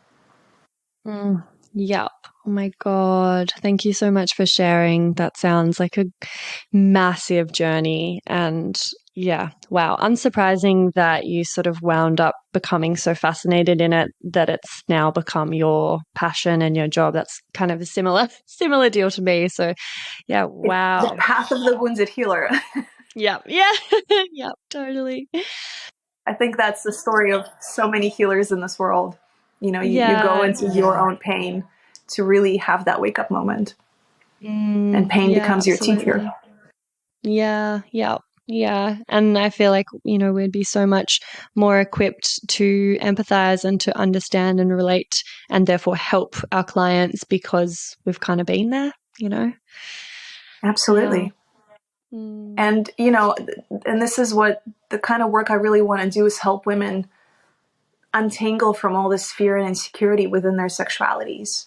Yep. Oh my God. Thank you so much for sharing. That sounds like a massive journey. And yeah, wow. Unsurprising that you sort of wound up becoming so fascinated in it that it's now become your passion and your job. That's kind of a similar deal to me. So yeah, wow. The path of the wounded healer. Yep. Yeah. Yep. Totally. I think that's the story of so many healers in this world. You go into your own pain to really have that wake up moment, and pain becomes your teacher. Yeah, yeah, yeah. And I feel like, we'd be so much more equipped to empathize and to understand and relate, and therefore help our clients, because we've kind of been there, Absolutely. And, and this is what the kind of work I really want to do, is help women untangle from all this fear and insecurity within their sexualities.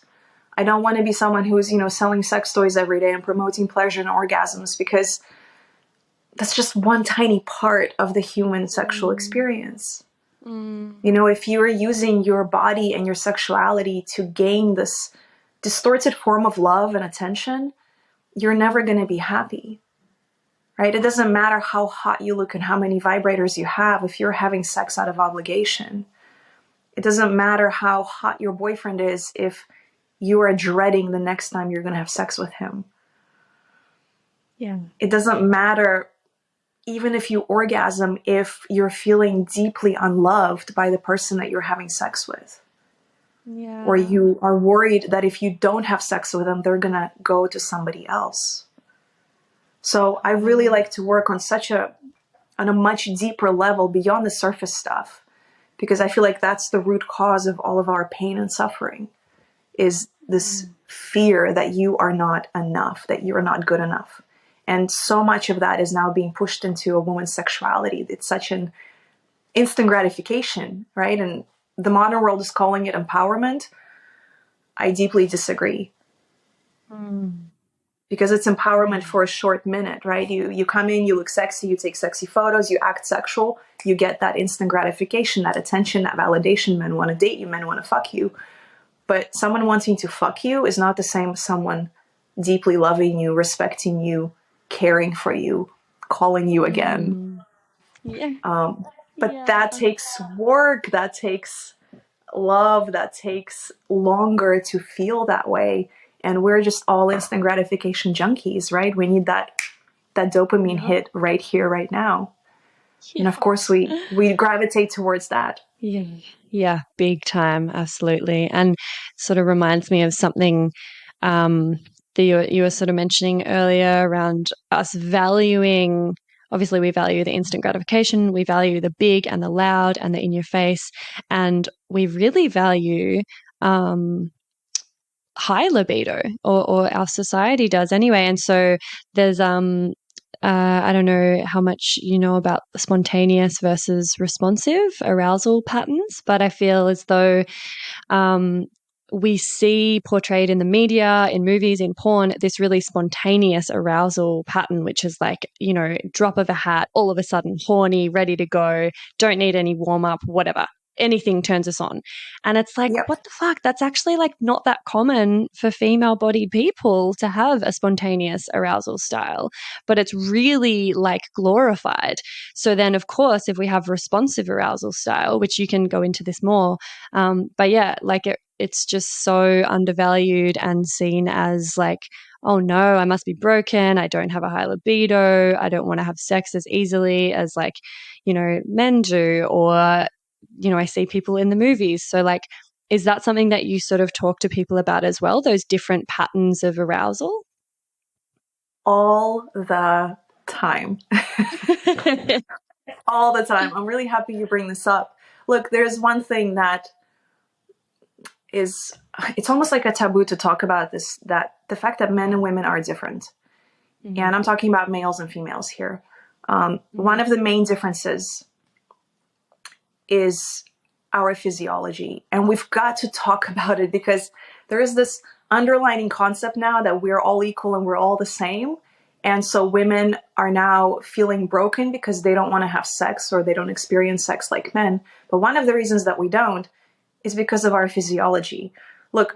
I don't want to be someone who's, selling sex toys every day and promoting pleasure and orgasms, because that's just one tiny part of the human sexual experience. If you're using your body and your sexuality to gain this distorted form of love and attention, you're never going to be happy, right? It doesn't matter how hot you look and how many vibrators you have if you're having sex out of obligation. It doesn't matter how hot your boyfriend is if you are dreading the next time you're going to have sex with him. Yeah. It doesn't matter even if you orgasm if you're feeling deeply unloved by the person that you're having sex with. Yeah. Or you are worried that if you don't have sex with them, they're going to go to somebody else. So I really like to work on on a much deeper level beyond the surface stuff, because I feel like that's the root cause of all of our pain and suffering, is this fear that you are not enough, that you're not good enough. And so much of that is now being pushed into a woman's sexuality. It's such an instant gratification, right? And the modern world is calling it empowerment. I deeply disagree. Because it's empowerment for a short minute, right? You come in, you look sexy, you take sexy photos, you act sexual, you get that instant gratification, that attention, that validation. Men want to date you, men want to fuck you. But someone wanting to fuck you is not the same as someone deeply loving you, respecting you, caring for you, calling you again. But that takes work, that takes love, that takes longer to feel that way. And we're just all instant gratification junkies, right? We need that dopamine hit right here, right now. And of course we gravitate towards that. Yeah, big time, absolutely. And sort of reminds me of something that you were sort of mentioning earlier around us valuing. Obviously, we value the instant gratification, we value the big and the loud and the in your face, and we really value high libido, or our society does anyway. And so there's I don't know how much you know about spontaneous versus responsive arousal patterns, but I feel as though we see portrayed in the media, in movies, in porn, this really spontaneous arousal pattern, which is like, drop of a hat, all of a sudden horny, ready to go, don't need any warm up, whatever. Anything turns us on. And it's like, What the fuck? That's actually like not that common for female bodied people to have a spontaneous arousal style, but it's really like glorified. So then of course, if we have responsive arousal style, which you can go into this more, but yeah, like it's just so undervalued and seen as like, oh no, I must be broken. I don't have a high libido. I don't want to have sex as easily as like, men do, or I see people in the movies. So like, is that something that you sort of talk to people about as well, those different patterns of arousal? All the time. All the time. I'm really happy you bring this up. Look, there's one thing that it's almost like a taboo to talk about this, that the fact that men and women are different. And I'm talking about males and females here. One of the main differences is our physiology. And we've got to talk about it, because there is this underlining concept now that we're all equal and we're all the same. And so women are now feeling broken because they don't want to have sex, or they don't experience sex like men. But one of the reasons that we don't is because of our physiology. Look,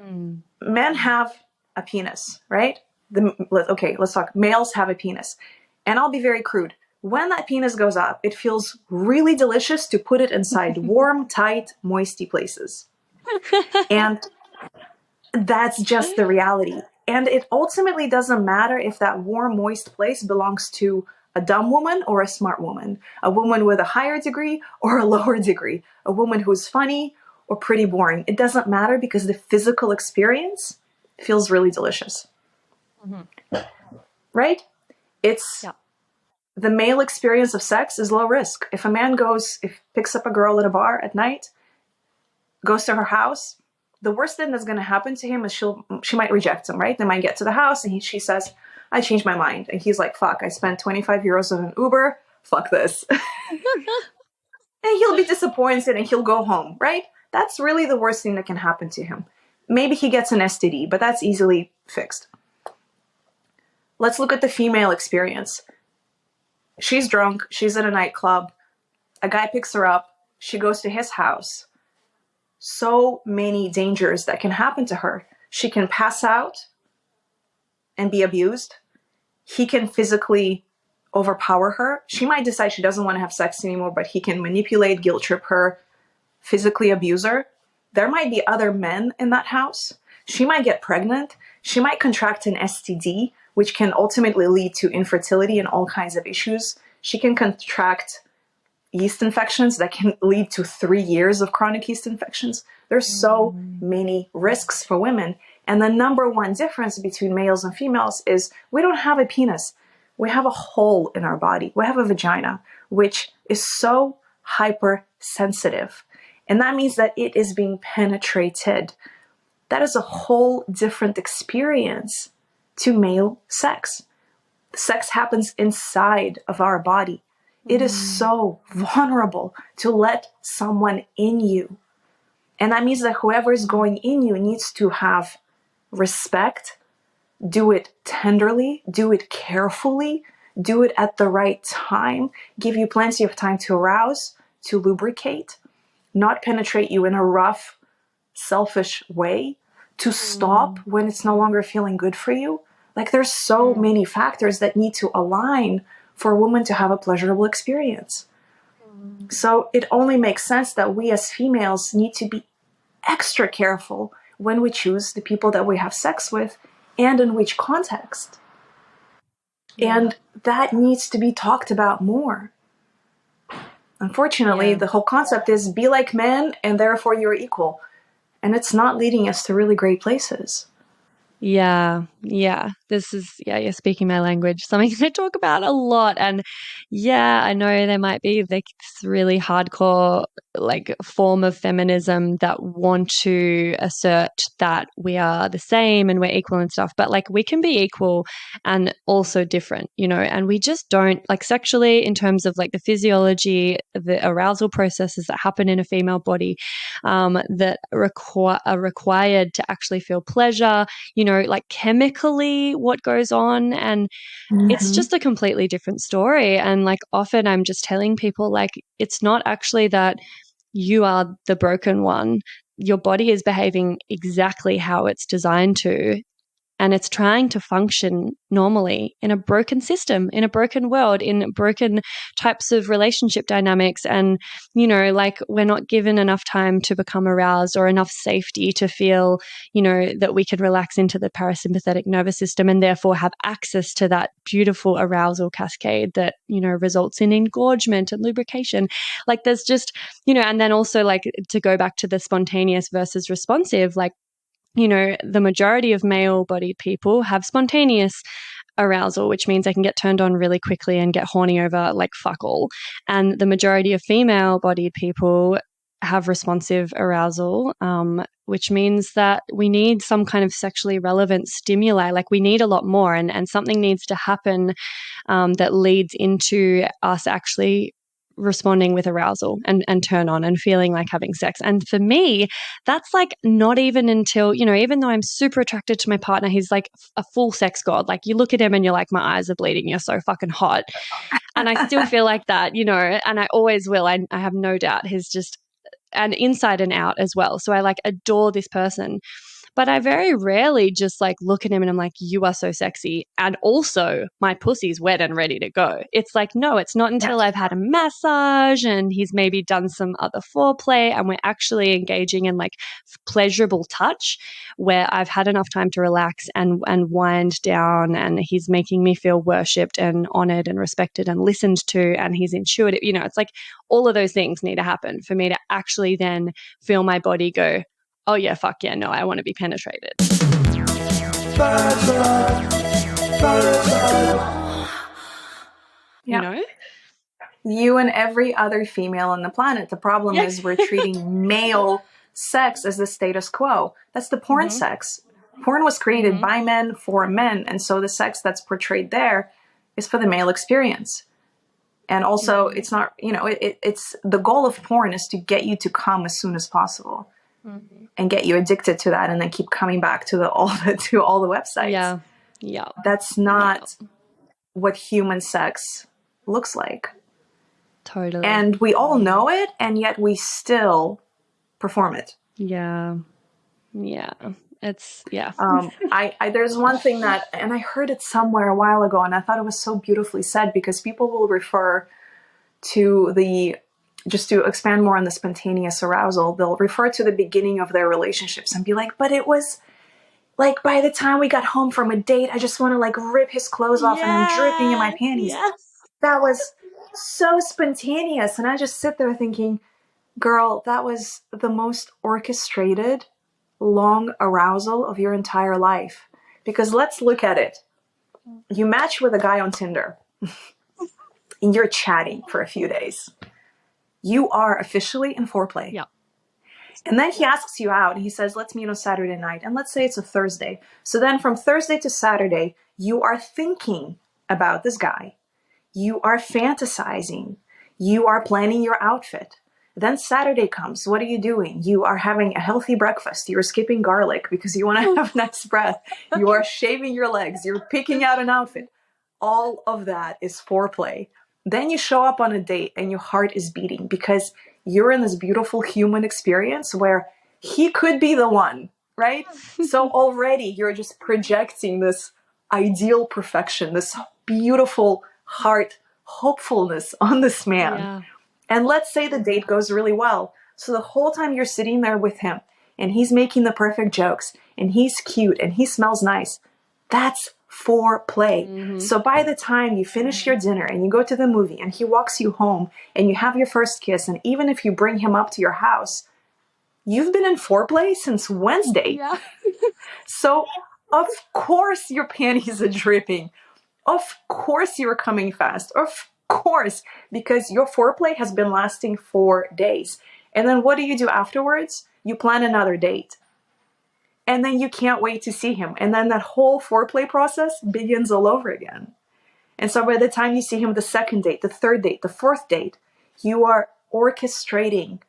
men have a penis, right? Let's talk. Males have a penis. And I'll be very crude. When that penis goes up, it feels really delicious to put it inside warm, tight, moisty places. And that's just the reality. And it ultimately doesn't matter if that warm, moist place belongs to a dumb woman or a smart woman, a woman with a higher degree or a lower degree, a woman who's funny or pretty boring. It doesn't matter, because the physical experience feels really delicious. Right? The male experience of sex is low risk. If a man picks up a girl at a bar at night, goes to her house, the worst thing that's going to happen to him is she might reject him, right? They might get to the house and she says, I changed my mind. And he's like, fuck, I spent 25 euros on an Uber. Fuck this. And he'll be disappointed and he'll go home, right? That's really the worst thing that can happen to him. Maybe he gets an STD, but that's easily fixed. Let's look at the female experience. She's drunk. She's at a nightclub. A guy picks her up. She goes to his house. So many dangers that can happen to her. She can pass out and be abused. He can physically overpower her. She might decide she doesn't want to have sex anymore, but he can manipulate, guilt trip her, physically abuse her. There might be other men in that house. She might get pregnant. She might contract an STD, which can ultimately lead to infertility and all kinds of issues. She can contract yeast infections that can lead to 3 years of chronic yeast infections. There's so many risks for women. And the number one difference between males and females is we don't have a penis. We have a hole in our body. We have a vagina, which is so hypersensitive. And that means that it is being penetrated. That is a whole different experience to male sex. Sex happens inside of our body. It is so vulnerable to let someone in you. And that means that whoever is going in you needs to have respect, do it tenderly, do it carefully, do it at the right time, give you plenty of time to arouse, to lubricate, not penetrate you in a rough, selfish way, to stop when it's no longer feeling good for you. Like there's so many factors that need to align for a woman to have a pleasurable experience. So it only makes sense that we as females need to be extra careful when we choose the people that we have sex with and in which context. And that needs to be talked about more. Unfortunately, the whole concept is be like men and therefore you're equal. And it's not leading us to really great places. Yeah. This is, you're speaking my language, something I talk about a lot. And I know there might be like this really hardcore like form of feminism that want to assert that we are the same and we're equal and stuff, but like we can be equal and also different, and we just don't like sexually in terms of like the physiology, the arousal processes that happen in a female body that are required to actually feel pleasure, like chemically what goes on. And it's just a completely different story. And like often I'm just telling people like, it's not actually that you are the broken one. Your body is behaving exactly how it's designed to. And it's trying to function normally in a broken system, in a broken world, in broken types of relationship dynamics. And, like we're not given enough time to become aroused or enough safety to feel, that we can relax into the parasympathetic nervous system and therefore have access to that beautiful arousal cascade that, results in engorgement and lubrication. Like there's just, and then also like to go back to the spontaneous versus responsive, like, the majority of male-bodied people have spontaneous arousal, which means they can get turned on really quickly and get horny over like fuck all. And the majority of female-bodied people have responsive arousal, which means that we need some kind of sexually relevant stimuli. Like we need a lot more, and something needs to happen that leads into us actually responding with arousal and turn on and feeling like having sex. And for me, that's like not even until, even though I'm super attracted to my partner, he's like a full sex god. Like you look at him and you're like, my eyes are bleeding. You're so fucking hot. And I still feel like that, and I always will. I have no doubt he's just an inside and out as well. So I like adore this person. But I very rarely just like look at him and I'm like, you are so sexy. And also my pussy's wet and ready to go. It's like, no, it's not until I've had a massage and he's maybe done some other foreplay and we're actually engaging in like pleasurable touch where I've had enough time to relax and wind down, and he's making me feel worshipped and honored and respected and listened to, and he's intuitive. It's like all of those things need to happen for me to actually then feel my body go, oh yeah, fuck yeah, no, I want to be penetrated. You and every other female on the planet. The problem is we're treating male sex as the status quo. That's the porn sex. Porn was created by men for men. And so the sex that's portrayed there is for the male experience. And also it's not, it's the goal of porn is to get you to come as soon as possible and get you addicted to that and then keep coming back to all the websites. Yeah. Yeah. That's not what human sex looks like. Totally. And we all know it, and yet we still perform it. Yeah. Yeah. It's, There's one thing that, and I heard it somewhere a while ago, and I thought it was so beautifully said, because people will refer to just to expand more on the spontaneous arousal, they'll refer to the beginning of their relationships and be like, but it was like by the time we got home from a date, I just want to like rip his clothes off and I'm dripping in my panties. Yes. That was so spontaneous. And I just sit there thinking, girl, that was the most orchestrated, long arousal of your entire life. Because let's look at it. You match with a guy on Tinder and you're chatting for a few days. You are officially in foreplay. Yeah. And then he asks you out and he says, let's meet on Saturday night. And let's say it's a Thursday. So then from Thursday to Saturday, you are thinking about this guy. You are fantasizing. You are planning your outfit. Then Saturday comes. What are you doing? You are having a healthy breakfast. You're skipping garlic because you want to have nice breath. You are shaving your legs. You're picking out an outfit. All of that is foreplay. Then you show up on a date and your heart is beating because you're in this beautiful human experience where he could be the one, right? So already you're just projecting this ideal perfection, this beautiful heart hopefulness on this man. Yeah. And let's say the date goes really well. So the whole time you're sitting there with him and he's making the perfect jokes and he's cute and he smells nice. That's foreplay. So by the time you finish your dinner and you go to the movie and he walks you home and you have your first kiss, and even if you bring him up to your house, you've been in foreplay since Wednesday. Yeah. So of course your panties are dripping. Of course you're coming fast. Of course, because your foreplay has been lasting 4 days. And then what do you do afterwards? You plan another date. And then you can't wait to see him. And then that whole foreplay process begins all over again. And so by the time you see him the second date, the third date, the fourth date, you are orchestrating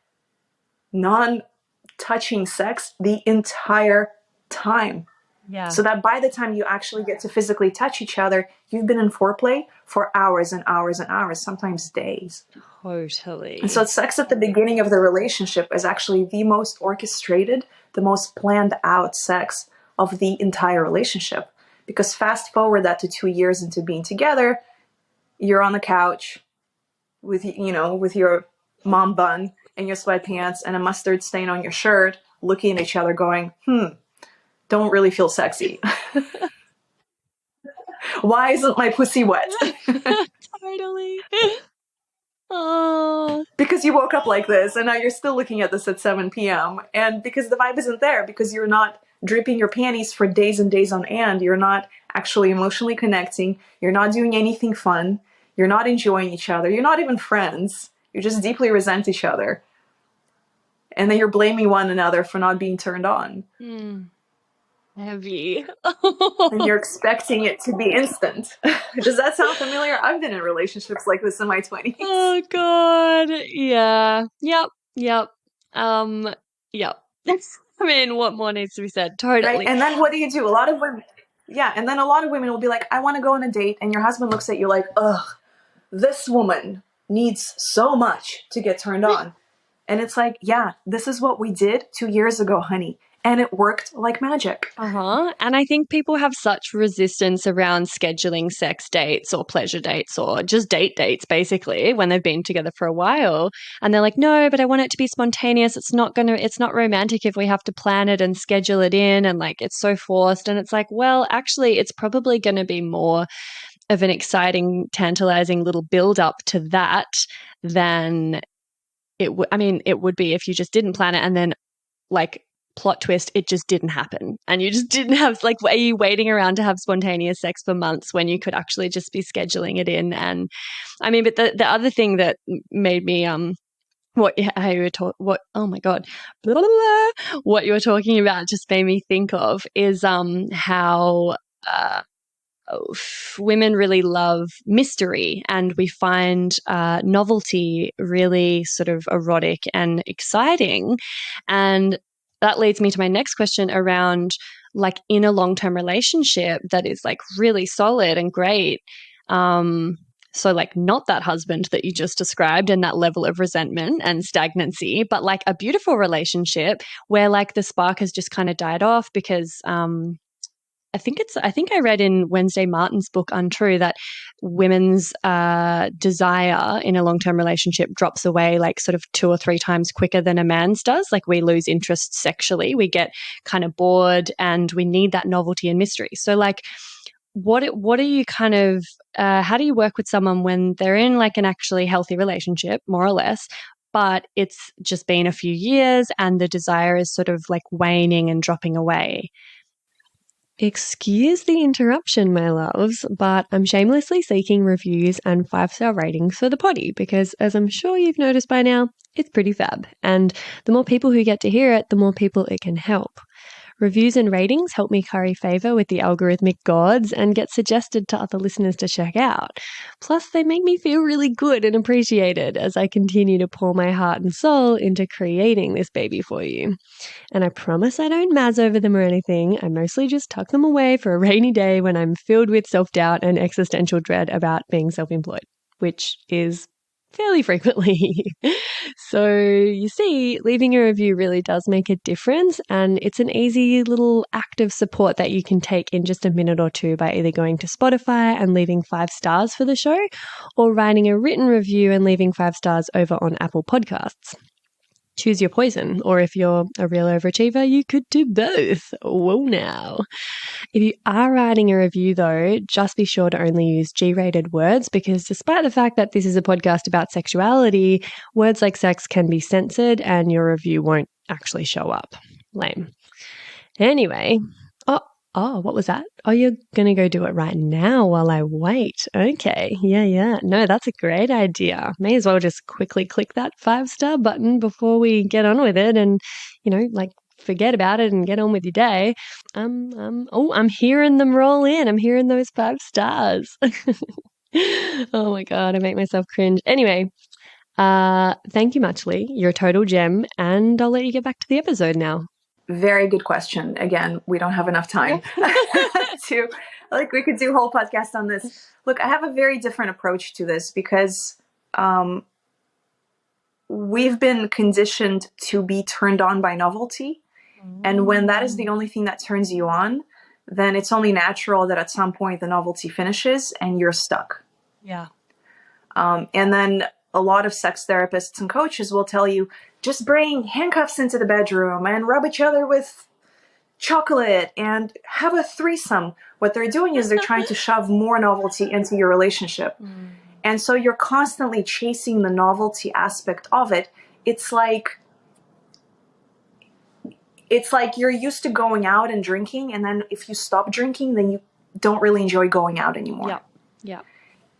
non-touching sex the entire time. Yeah. So that by the time you actually get to physically touch each other, you've been in foreplay for hours and hours and hours, sometimes days. Totally. And so sex at the beginning of the relationship is actually the most orchestrated, the most planned out sex of the entire relationship. Because fast forward that to 2 years into being together, you're on the couch with, with your mom bun and your sweatpants and a mustard stain on your shirt, looking at each other going, don't really feel sexy. Why isn't my pussy wet? Totally. Oh. Because you woke up like this and now you're still looking at this at 7 p.m. And because the vibe isn't there, because you're not dripping your panties for days and days on end. You're not actually emotionally connecting. You're not doing anything fun. You're not enjoying each other. You're not even friends. You just deeply resent each other. And then you're blaming one another for not being turned on. Heavy. And you're expecting it to be instant. Does that sound familiar? I've been in relationships like this in my 20s. Oh God. Yeah. Yep. Yep. Yep. I mean, what more needs to be said? Totally. Right? And then what do? A lot of women, and then a lot of women will be like, I want to go on a date, and your husband looks at you like, ugh, this woman needs so much to get turned on. And it's like, yeah, this is what we did 2 years ago, honey. And it worked like magic. And I think people have such resistance around scheduling sex dates or pleasure dates or just dates, basically, when they've been together for a while. And they're like, no, but I want it to be spontaneous. It's not romantic if we have to plan it and schedule it in, and like it's so forced. And it's like, well, actually, it's probably going to be more of an exciting, tantalizing little build up to that than it would be if you just didn't plan it and then like plot twist, it just didn't happen. And you just didn't have, like, are you waiting around to have spontaneous sex for months when you could actually just be scheduling it in? And I mean, but the other thing that made me how you were what oh my god, blah, blah, blah, what you were talking about just made me think of is how women really love mystery, and we find novelty really sort of erotic and exciting. And that leads me to my next question around, like, in a long-term relationship that is like really solid and great. So, like, not that husband that you just described and that level of resentment and stagnancy, but like a beautiful relationship where like the spark has just kind of died off because I think I read in Wednesday Martin's book Untrue that women's desire in a long-term relationship drops away like sort of 2 or 3 times quicker than a man's does. Like, we lose interest sexually, we get kind of bored, and we need that novelty and mystery. So like, what are you kind of how do you work with someone when they're in like an actually healthy relationship, more or less, but it's just been a few years and the desire is sort of like waning and dropping away? Excuse the interruption, my loves, but I'm shamelessly seeking reviews and 5-star ratings for the potty because, as I'm sure you've noticed by now, it's pretty fab. And the more people who get to hear it, the more people it can help. Reviews and ratings help me curry favour with the algorithmic gods and get suggested to other listeners to check out. Plus, they make me feel really good and appreciated as I continue to pour my heart and soul into creating this baby for you. And I promise I don't mazz over them or anything. I mostly just tuck them away for a rainy day when I'm filled with self-doubt and existential dread about being self-employed, which is fairly frequently. So you see, leaving a review really does make a difference, and it's an easy little act of support that you can take in just a minute or two by either going to Spotify and leaving 5 stars for the show, or writing a written review and leaving 5 stars over on Apple Podcasts. Choose your poison, or if you're a real overachiever, you could do both. Whoa now. If you are writing a review though, just be sure to only use G-rated words because despite the fact that this is a podcast about sexuality, words like sex can be censored and your review won't actually show up. Lame. Anyway, oh, what was that? Oh, you're going to go do it right now while I wait. Okay. Yeah. No, that's a great idea. May as well just quickly click that 5-star button before we get on with it and, like, forget about it and get on with your day. I'm hearing them roll in. I'm hearing those 5 stars. Oh my God, I make myself cringe. Anyway, thank you much, Lee. You're a total gem, and I'll let you get back to the episode now. Very good question. Again, we don't have enough time to, like, we could do a whole podcast on this. Look, I have a very different approach to this because we've been conditioned to be turned on by novelty. And when that is the only thing that turns you on, then it's only natural that at some point the novelty finishes and you're stuck. Yeah. And then a lot of sex therapists and coaches will tell you, just bring handcuffs into the bedroom and rub each other with chocolate and have a threesome. What they're doing is they're trying to shove more novelty into your relationship. And so you're constantly chasing the novelty aspect of it. It's like you're used to going out and drinking, and then if you stop drinking, then you don't really enjoy going out anymore. Yeah.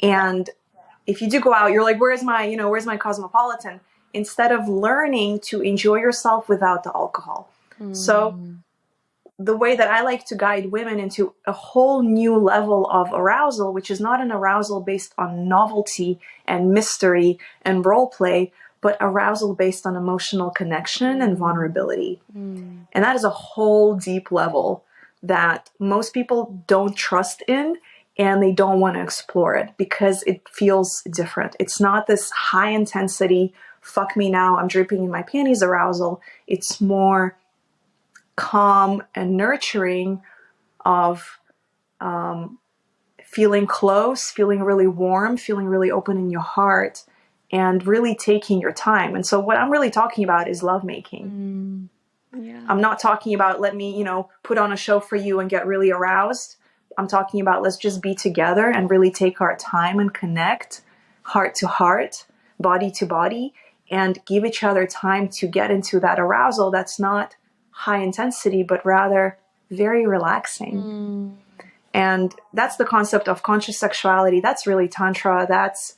And if you do go out, you're like, where's my Cosmopolitan? Instead of learning to enjoy yourself without the alcohol. So the way that I like to guide women into a whole new level of arousal, which is not an arousal based on novelty and mystery and role play, but arousal based on emotional connection and vulnerability. And that is a whole deep level that most people don't trust in, and they don't want to explore it because it feels different. It's not this high intensity, fuck me now, I'm dripping in my panties arousal. It's more calm and nurturing of feeling close, feeling really warm, feeling really open in your heart, and really taking your time. And so what I'm really talking about is lovemaking. I'm not talking about let me, put on a show for you and get really aroused. I'm talking about let's just be together and really take our time and connect heart to heart, body to body, and give each other time to get into that arousal that's not high intensity, but rather very relaxing. And that's the concept of conscious sexuality. That's really Tantra. That's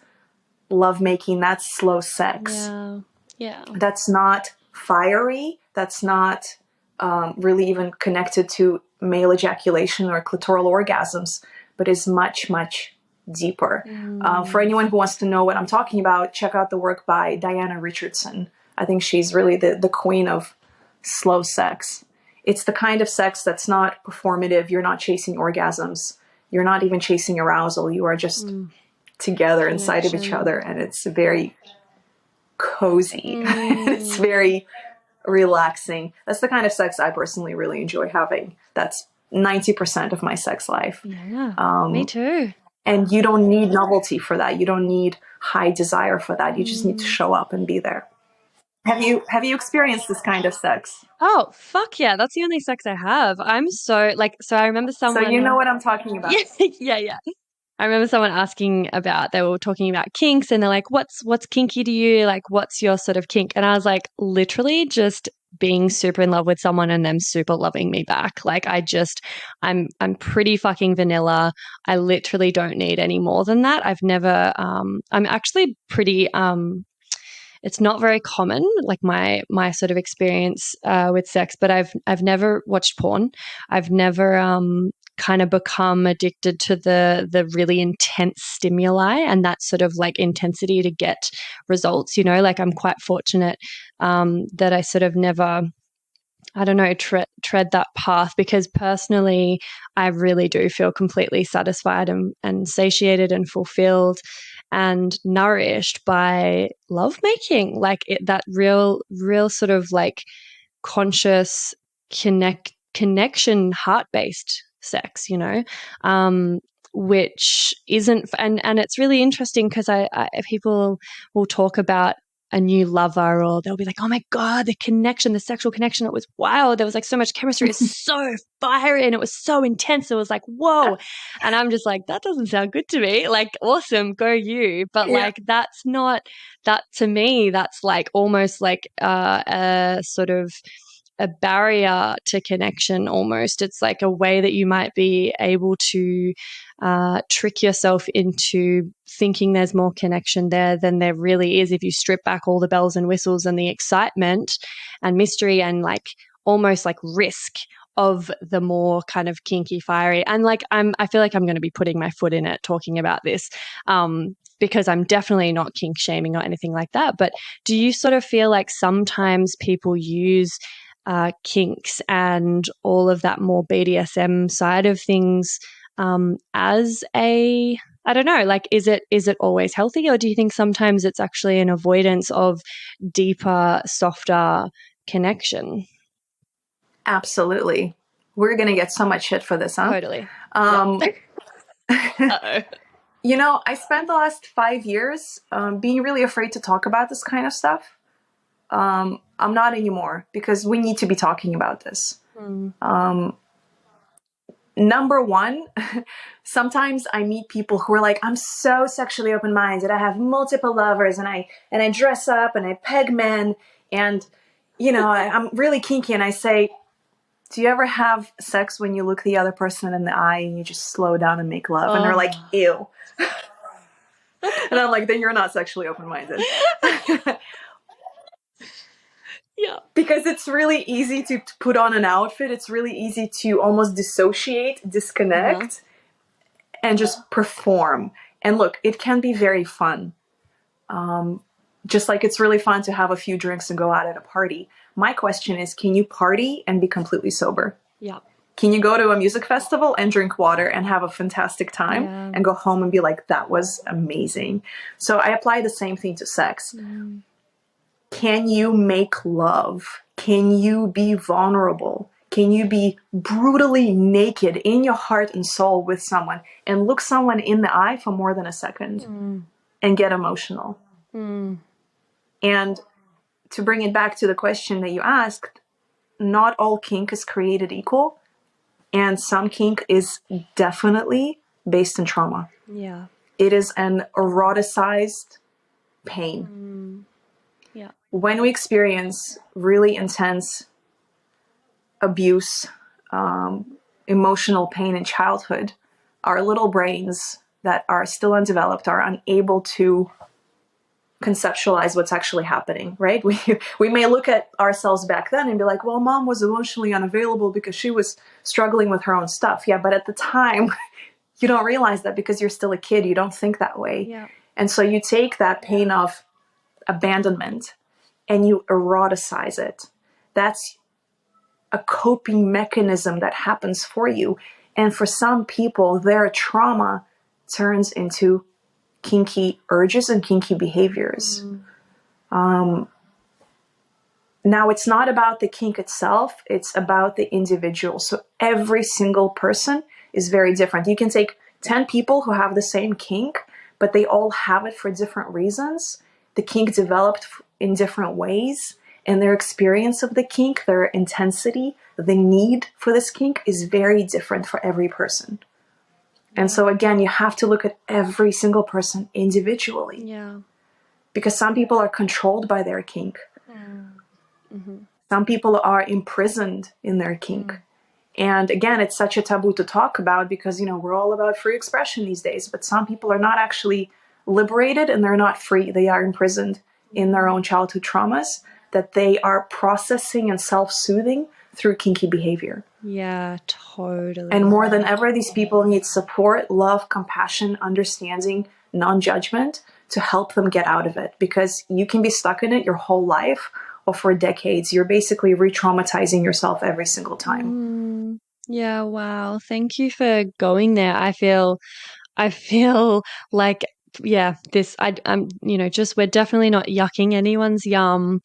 lovemaking. That's slow sex. Yeah. Yeah. That's not fiery. That's not really even connected to male ejaculation or clitoral orgasms, but is much, much deeper. For anyone who wants to know what I'm talking about, check out the work by Diana Richardson. I think she's really the queen of slow sex. It's the kind of sex that's not performative. You're not chasing orgasms. You're not even chasing arousal. You are just together inside of each other, and it's very cozy. It's very relaxing. That's the kind of sex I personally really enjoy having. That's 90% of my sex life. Yeah, me too. And you don't need novelty for that. You don't need high desire for that. You just need to show up and be there. Have you experienced this kind of sex? Oh, fuck yeah. That's the only sex I have. I'm so so I remember So someone. you know what I'm talking about. Yeah. I remember someone asking about, they were talking about kinks and they're like, what's kinky to you? Like, what's your sort of kink? And I was like, literally just being super in love with someone and them super loving me back. Like, I'm pretty fucking vanilla. I literally don't need any more than that. I've never, I'm actually pretty, it's not very common, like my sort of experience with sex, but I've never watched porn. I've never kind of become addicted to the really intense stimuli and that sort of like intensity to get results. Like I'm quite fortunate that I sort of never, I don't know, tread that path, because personally, I really do feel completely satisfied and satiated and fulfilled and nourished by lovemaking. Like that real sort of like conscious connection, heart-based sex, which isn't, and it's really interesting because I people will talk about a new lover, or they'll be like, oh my God, the sexual connection, it was wild. There was like so much chemistry. It's so fiery and it was so intense. It was like, whoa. And I'm just like, that doesn't sound good to me. Like, awesome, go you. But like, that's not, that to me, that's like almost like a sort of a barrier to connection almost. It's like a way that you might be able to trick yourself into thinking there's more connection there than there really is if you strip back all the bells and whistles and the excitement and mystery and like almost like risk of the more kind of kinky, fiery. And like I feel like I'm going to be putting my foot in it talking about this because I'm definitely not kink shaming or anything like that. But do you sort of feel like sometimes people use kinks and all of that more BDSM side of things as a, I don't know, like is it always healthy, or do you think sometimes it's actually an avoidance of deeper, softer connection? Absolutely. We're going to get so much shit for this, huh? Totally. Uh-oh. I spent the last 5 years being really afraid to talk about this kind of stuff. I'm not anymore, because we need to be talking about this. Number one, sometimes I meet people who are like, I'm so sexually open-minded. I have multiple lovers and I dress up and I peg men and, I'm really kinky. And I say, do you ever have sex when you look the other person in the eye and you just slow down and make love? And they're like, ew. And I'm like, then you're not sexually open-minded. Yeah. Because it's really easy to put on an outfit. It's really easy to almost dissociate, disconnect, and just perform. And look, it can be very fun. Just like it's really fun to have a few drinks and go out at a party. My question is, can you party and be completely sober? Yeah. Can you go to a music festival and drink water and have a fantastic time and go home and be like, that was amazing? So I apply the same thing to sex. Can you make love? Can you be vulnerable? Can you be brutally naked in your heart and soul with someone and look someone in the eye for more than a second and get emotional? And to bring it back to the question that you asked, not all kink is created equal. And some kink is definitely based in trauma. Yeah. It is an eroticized pain. Yeah. When we experience really intense abuse, emotional pain in childhood, our little brains that are still undeveloped are unable to conceptualize what's actually happening, right? We may look at ourselves back then and be like, well, mom was emotionally unavailable because she was struggling with her own stuff. Yeah, but at the time, you don't realize that because you're still a kid. You don't think that way. Yeah. And so you take that pain of abandonment and you eroticize it. That's a coping mechanism that happens for you. And for some people, their trauma turns into kinky urges and kinky behaviors. Now, it's not about the kink itself, it's about the individual. So every single person is very different. You can take 10 people who have the same kink, but they all have it for different reasons. The kink developed in different ways, and their experience of the kink, their intensity, the need for this kink is very different for every person. And so again, you have to look at every single person individually. Yeah. Because some people are controlled by their kink. Some people are imprisoned in their kink. And again, it's such a taboo to talk about because, you know, we're all about free expression these days, but some people are not actually liberated and they're not free. They are imprisoned in their own childhood traumas that they are processing and self-soothing through kinky behavior. Yeah, totally. And more than ever, these people need support, love, compassion, understanding, non-judgment to help them get out of it, because you can be stuck in it your whole life or for decades. You're basically re-traumatizing yourself every single time. Yeah, wow. Thank you for going there. I feel like, yeah, I'm, you know, just, we're definitely not yucking anyone's yum.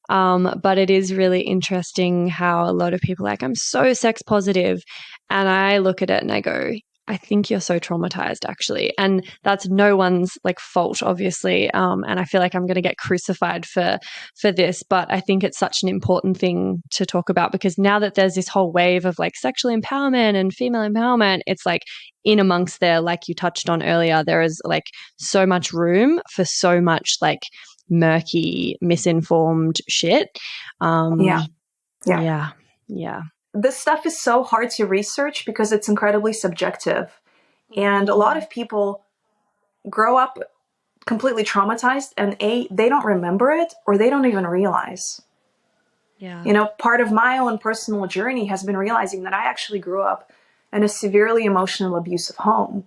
But it is really interesting how a lot of people are like, I'm so sex positive. And I look at it and I go, I think you're so traumatized, actually. And that's no one's like fault, obviously. And I feel like I'm going to get crucified for this, but I think it's such an important thing to talk about, because now that there's this whole wave of like sexual empowerment and female empowerment, it's like in amongst there, like you touched on earlier, there is like so much room for so much like murky, misinformed shit. Yeah. This stuff is so hard to research because it's incredibly subjective. And a lot of people grow up completely traumatized and they don't remember it or they don't even realize. Yeah. You know, part of my own personal journey has been realizing that I actually grew up in a severely emotional abusive home.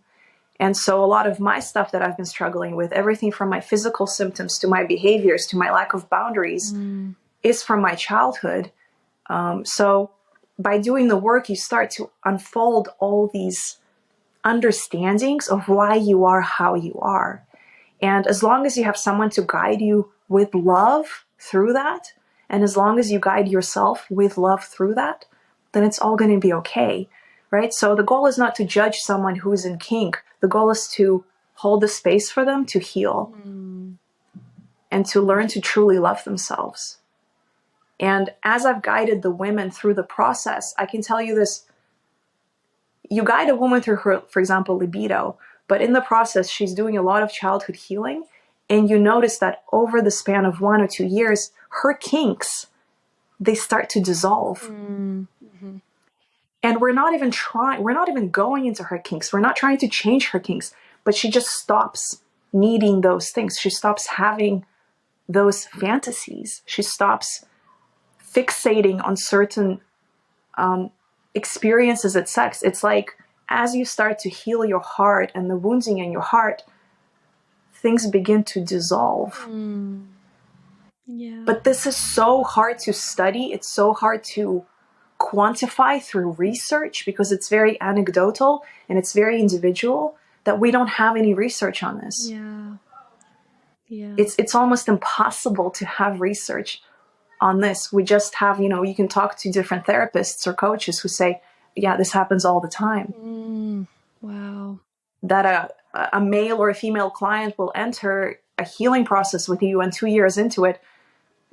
And so a lot of my stuff that I've been struggling with, everything from my physical symptoms to my behaviors to my lack of boundaries, is from my childhood. So by doing the work, you start to unfold all these understandings of why you are how you are. And as long as you have someone to guide you with love through that, and as long as you guide yourself with love through that, then it's all going to be okay, right? So the goal is not to judge someone who is in kink. The goal is to hold the space for them to heal and to learn to truly love themselves. And as I've guided the women through the process, I can tell you this. You guide a woman through her, for example, libido, but in the process, she's doing a lot of childhood healing. And you notice that over the span of 1 or 2 years, her kinks, they start to dissolve. And we're not even going into her kinks. We're not trying to change her kinks, but she just stops needing those things. She stops having those fantasies. She stops fixating on certain experiences at sex. It's like as you start to heal your heart and the wounding in your heart, things begin to dissolve. Yeah. But this is so hard to study. It's so hard to quantify through research because it's very anecdotal and it's very individual that we don't have any research on this. Yeah. It's almost impossible to have research on this. We just have, you know, you can talk to different therapists or coaches who say, yeah, this happens all the time. Wow. That a male or a female client will enter a healing process with you and 2 years into it,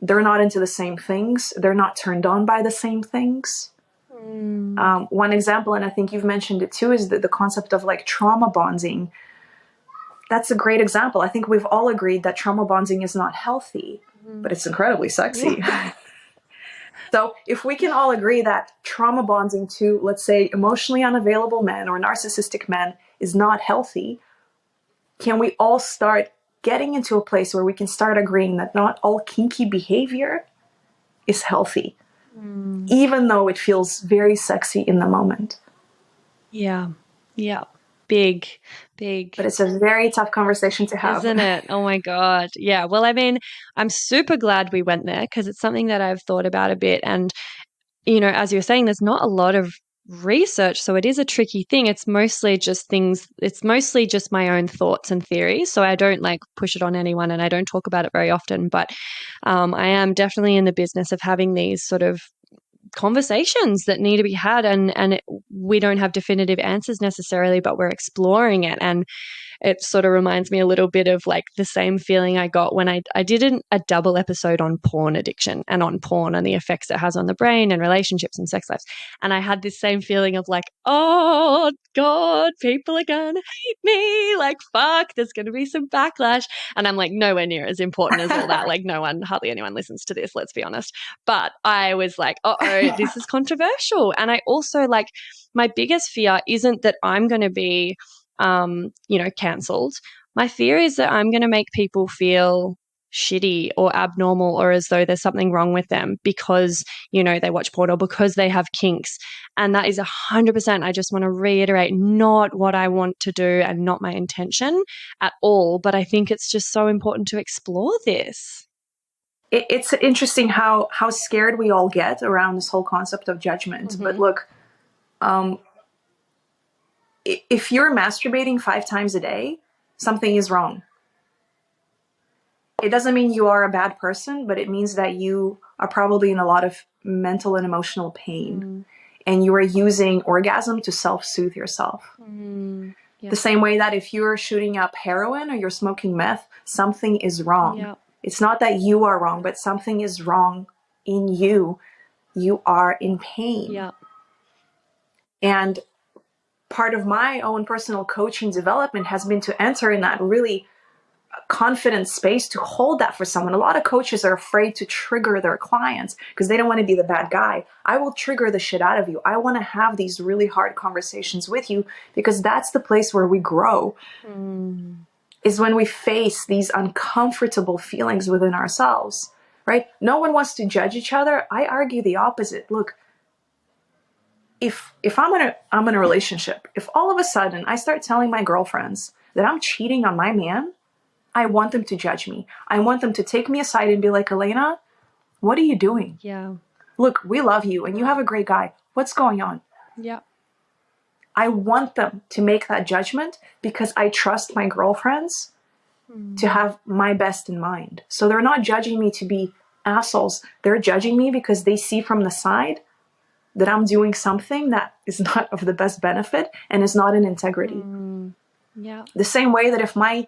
they're not into the same things. They're not turned on by the same things. One example, and I think you've mentioned it too, is the concept of like trauma bonding. That's a great example. I think we've all agreed that trauma bonding is not healthy, but it's incredibly sexy. So if we can all agree that trauma bonding to, let's say, emotionally unavailable men or narcissistic men is not healthy, can we all start getting into a place where we can start agreeing that not all kinky behavior is healthy, even though it feels very sexy in the moment. Yeah. Yeah. Big. But it's a very tough conversation to have. Isn't it? Oh my God. Yeah. Well, I mean, I'm super glad we went there because it's something that I've thought about a bit. And, you know, as you're saying, there's not a lot of research. So it is a tricky thing. It's mostly just my own thoughts and theories. So I don't like push it on anyone and I don't talk about it very often. But I am definitely in the business of having these sort of conversations that need to be had we don't have definitive answers necessarily, but we're exploring it. And it sort of reminds me a little bit of like the same feeling I got when I did a double episode on porn addiction and on porn and the effects it has on the brain and relationships and sex lives. And I had this same feeling of like, oh God, people are going to hate me. Like, fuck, there's going to be some backlash. And I'm like, nowhere near as important as all that. Like hardly anyone listens to this, let's be honest. But I was like, this is controversial. And I also like, my biggest fear isn't that I'm going to be cancelled. My fear is that I'm going to make people feel shitty or abnormal or as though there's something wrong with them because, they watch porn or because they have kinks. And that is 100%, I just want to reiterate, not what I want to do and not my intention at all. But I think it's just so important to explore this. It's interesting how scared we all get around this whole concept of judgment. Mm-hmm. But look, if you're masturbating 5 times a day, something is wrong. It doesn't mean you are a bad person, but it means that you are probably in a lot of mental and emotional pain. And you are using orgasm to self-soothe yourself. Yeah. The same way that if you're shooting up heroin or you're smoking meth, something is wrong. Yeah. It's not that you are wrong, but something is wrong in you. You are in pain. Yeah. And part of my own personal coaching development has been to enter in that really confident space to hold that for someone. A lot of coaches are afraid to trigger their clients because they don't want to be the bad guy. I will trigger the shit out of you. I want to have these really hard conversations with you because that's the place where we grow. Is when we face these uncomfortable feelings within ourselves, right? No one wants to judge each other. I argue the opposite. Look, if I'm in a relationship, if all of a sudden I start telling my girlfriends that I'm cheating on my man, I want them to judge me. I want them to take me aside and be like, Elena, what are you doing? Yeah. Look, we love you and you have a great guy. What's going on? Yeah. I want them to make that judgment because I trust my girlfriends to have my best in mind. So they're not judging me to be assholes. They're judging me because they see from the side that I'm doing something that is not of the best benefit and is not in integrity. Yeah. The same way that if my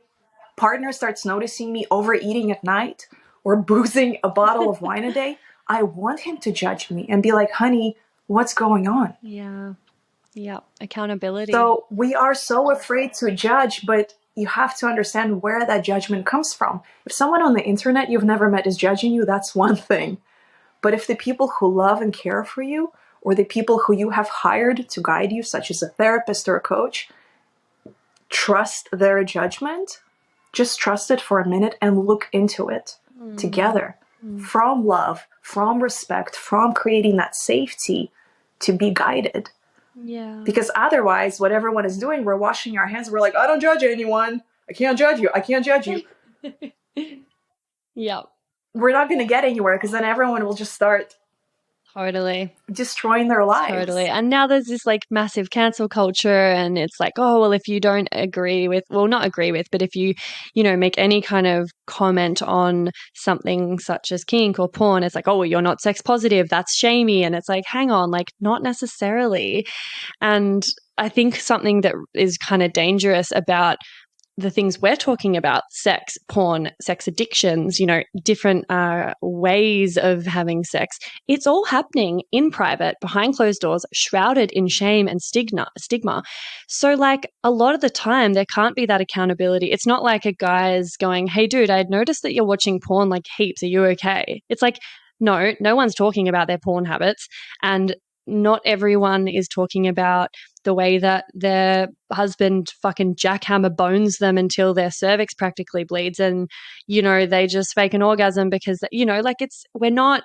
partner starts noticing me overeating at night or boozing a bottle of wine a day, I want him to judge me and be like, honey, what's going on? Yeah. Yeah. Accountability. So we are so afraid to judge, but you have to understand where that judgment comes from. If someone on the internet you've never met is judging you, that's one thing. But if the people who love and care for you, or the people who you have hired to guide you, such as a therapist or a coach, trust their judgment, just trust it for a minute and look into it together. From love, from respect, from creating that safety to be guided. Yeah. Because otherwise, what everyone is doing, we're washing our hands. We're like, I don't judge anyone. I can't judge you. I can't judge you. Yeah. We're not going to get anywhere because then everyone will just start Totally. destroying their lives. Totally. And now there's this like massive cancel culture and it's like, oh, well, if you don't agree with, well, not agree with, but if you make any kind of comment on something such as kink or porn, it's like, oh, well, you're not sex positive. That's shamey. And it's like, hang on, like not necessarily. And I think something that is kind of dangerous about the things we're talking about, sex, porn, sex addictions, different ways of having sex, it's all happening in private, behind closed doors, shrouded in shame and stigma. So like a lot of the time there can't be that accountability. It's not like a guy's going, hey dude, I noticed that you're watching porn like heaps. Are you okay? It's like, no one's talking about their porn habits and not everyone is talking about the way that their husband fucking jackhammer bones them until their cervix practically bleeds, and they just fake an orgasm because like we're not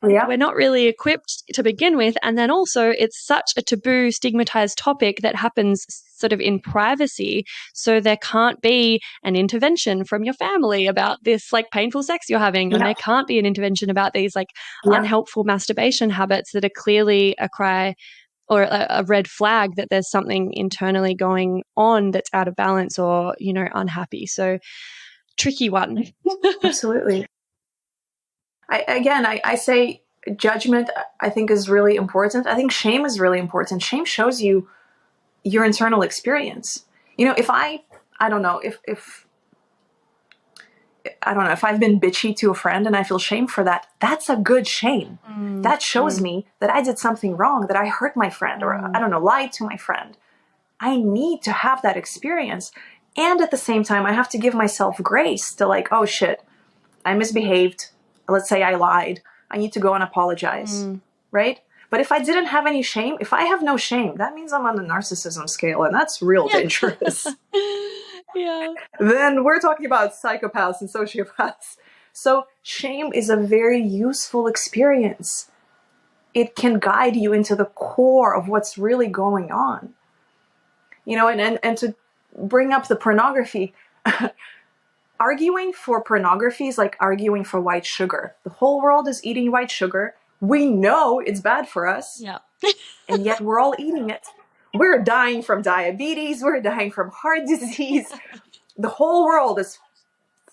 Yeah. we're not really equipped to begin with. And then also it's such a taboo, stigmatized topic that happens sort of in privacy. So there can't be an intervention from your family about this like painful sex you're having. And there can't be an intervention about these like unhelpful masturbation habits that are clearly a cry or a red flag that there's something internally going on that's out of balance or, unhappy. So tricky one. Absolutely. I say judgment, I think, is really important. I think shame is really important. Shame shows you your internal experience. If I don't know, if I don't know, if I've been bitchy to a friend and I feel shame for that, that's a good shame. That shows me that I did something wrong, that I hurt my friend or, I don't know, lied to my friend. I need to have that experience. And at the same time, I have to give myself grace to like, oh shit, I misbehaved. Let's say I lied. I need to go and apologize, right? But if I didn't have any shame, if I have no shame, that means I'm on the narcissism scale, and that's real dangerous. Yeah. Then we're talking about psychopaths and sociopaths. So shame is a very useful experience. It can guide you into the core of what's really going on. And to bring up the pornography, arguing for pornography is like arguing for white sugar. The whole world is eating white sugar. We know it's bad for us. Yeah. And yet we're all eating it. We're dying from diabetes. We're dying from heart disease. The whole world is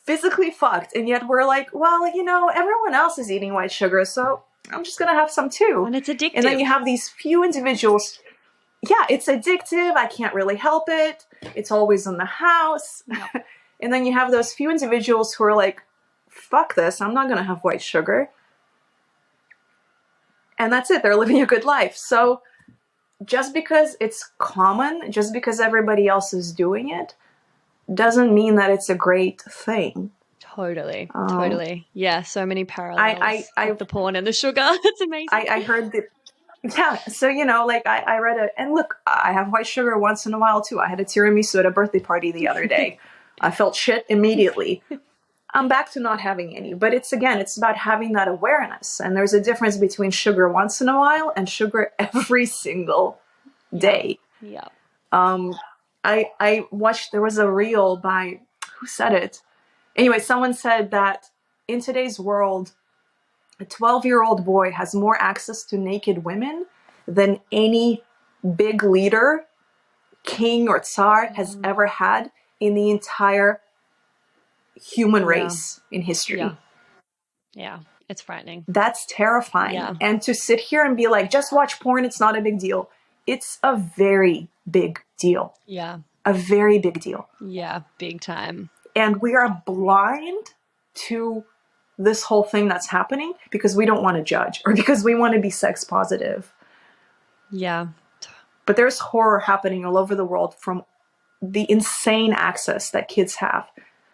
physically fucked. And yet we're like, well, everyone else is eating white sugar, so I'm just going to have some too. And it's addictive. And then you have these few individuals. Yeah, it's addictive. I can't really help it. It's always in the house. No. And then you have those few individuals who are like, fuck this, I'm not going to have white sugar. And that's it. They're living a good life. So just because it's common, just because everybody else is doing it, doesn't mean that it's a great thing. Totally. Yeah, so many parallels with the porn and the sugar. It's amazing. I heard that. Yeah, so, I read and look, I have white sugar once in a while too. I had a tiramisu at a birthday party the other day. I felt shit immediately. I'm back to not having any. But it's about having that awareness. And there's a difference between sugar once in a while and sugar every single day. Yeah. I watched, there was a reel by, who said it? Anyway, someone said that in today's world, a 12-year-old boy has more access to naked women than any big leader, king or tsar has ever had in the entire human race in history. Yeah, it's frightening. That's terrifying. Yeah. And to sit here and be like, just watch porn, it's not a big deal. It's a very big deal. Yeah. A very big deal. Yeah, big time. And we are blind to this whole thing that's happening because we don't want to judge or because we want to be sex positive. Yeah. But there's horror happening all over the world from the insane access that kids have.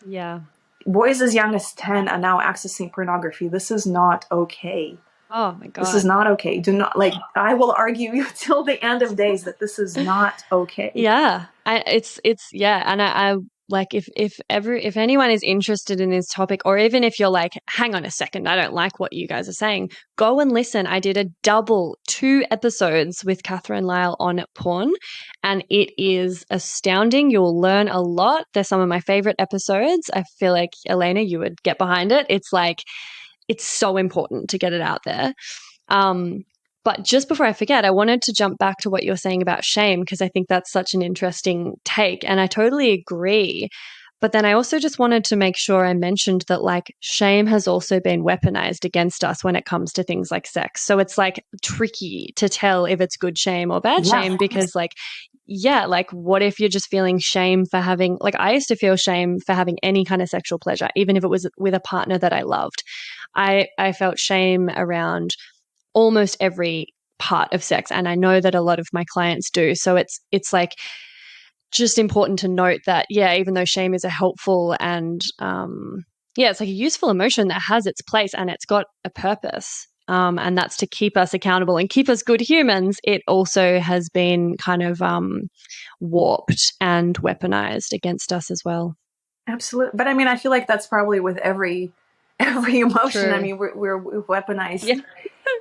Yeah. Boys as young as 10 are now accessing pornography. This is not okay. Oh my God. This is not okay. Do not, I will argue you till the end of days that this is not okay. Yeah. And I like if anyone is interested in this topic, or even if you're like, hang on a second, I don't like what you guys are saying, go and listen. I did a double 2 episodes with Catherine Lyle on porn, and it is astounding. You'll learn a lot. They're some of my favorite episodes. I feel like, Elena, you would get behind it. It's so important to get it out there. But just before I forget, I wanted to jump back to what you're saying about shame, because I think that's such an interesting take, and I totally agree. But then I also just wanted to make sure I mentioned that shame has also been weaponized against us when it comes to things like sex. So it's tricky to tell if it's good shame or bad shame, because what if you're just feeling shame for having, I used to feel shame for having any kind of sexual pleasure, even if it was with a partner that I loved. I felt shame around almost every part of sex, and I know that a lot of my clients do. So it's just important to note that, even though shame is a helpful and it's a useful emotion that has its place and it's got a purpose, and that's to keep us accountable and keep us good humans, it also has been kind of warped and weaponized against us as well. Absolutely. But I mean, I feel like that's probably with every emotion. True. I mean, we're weaponized. Yeah.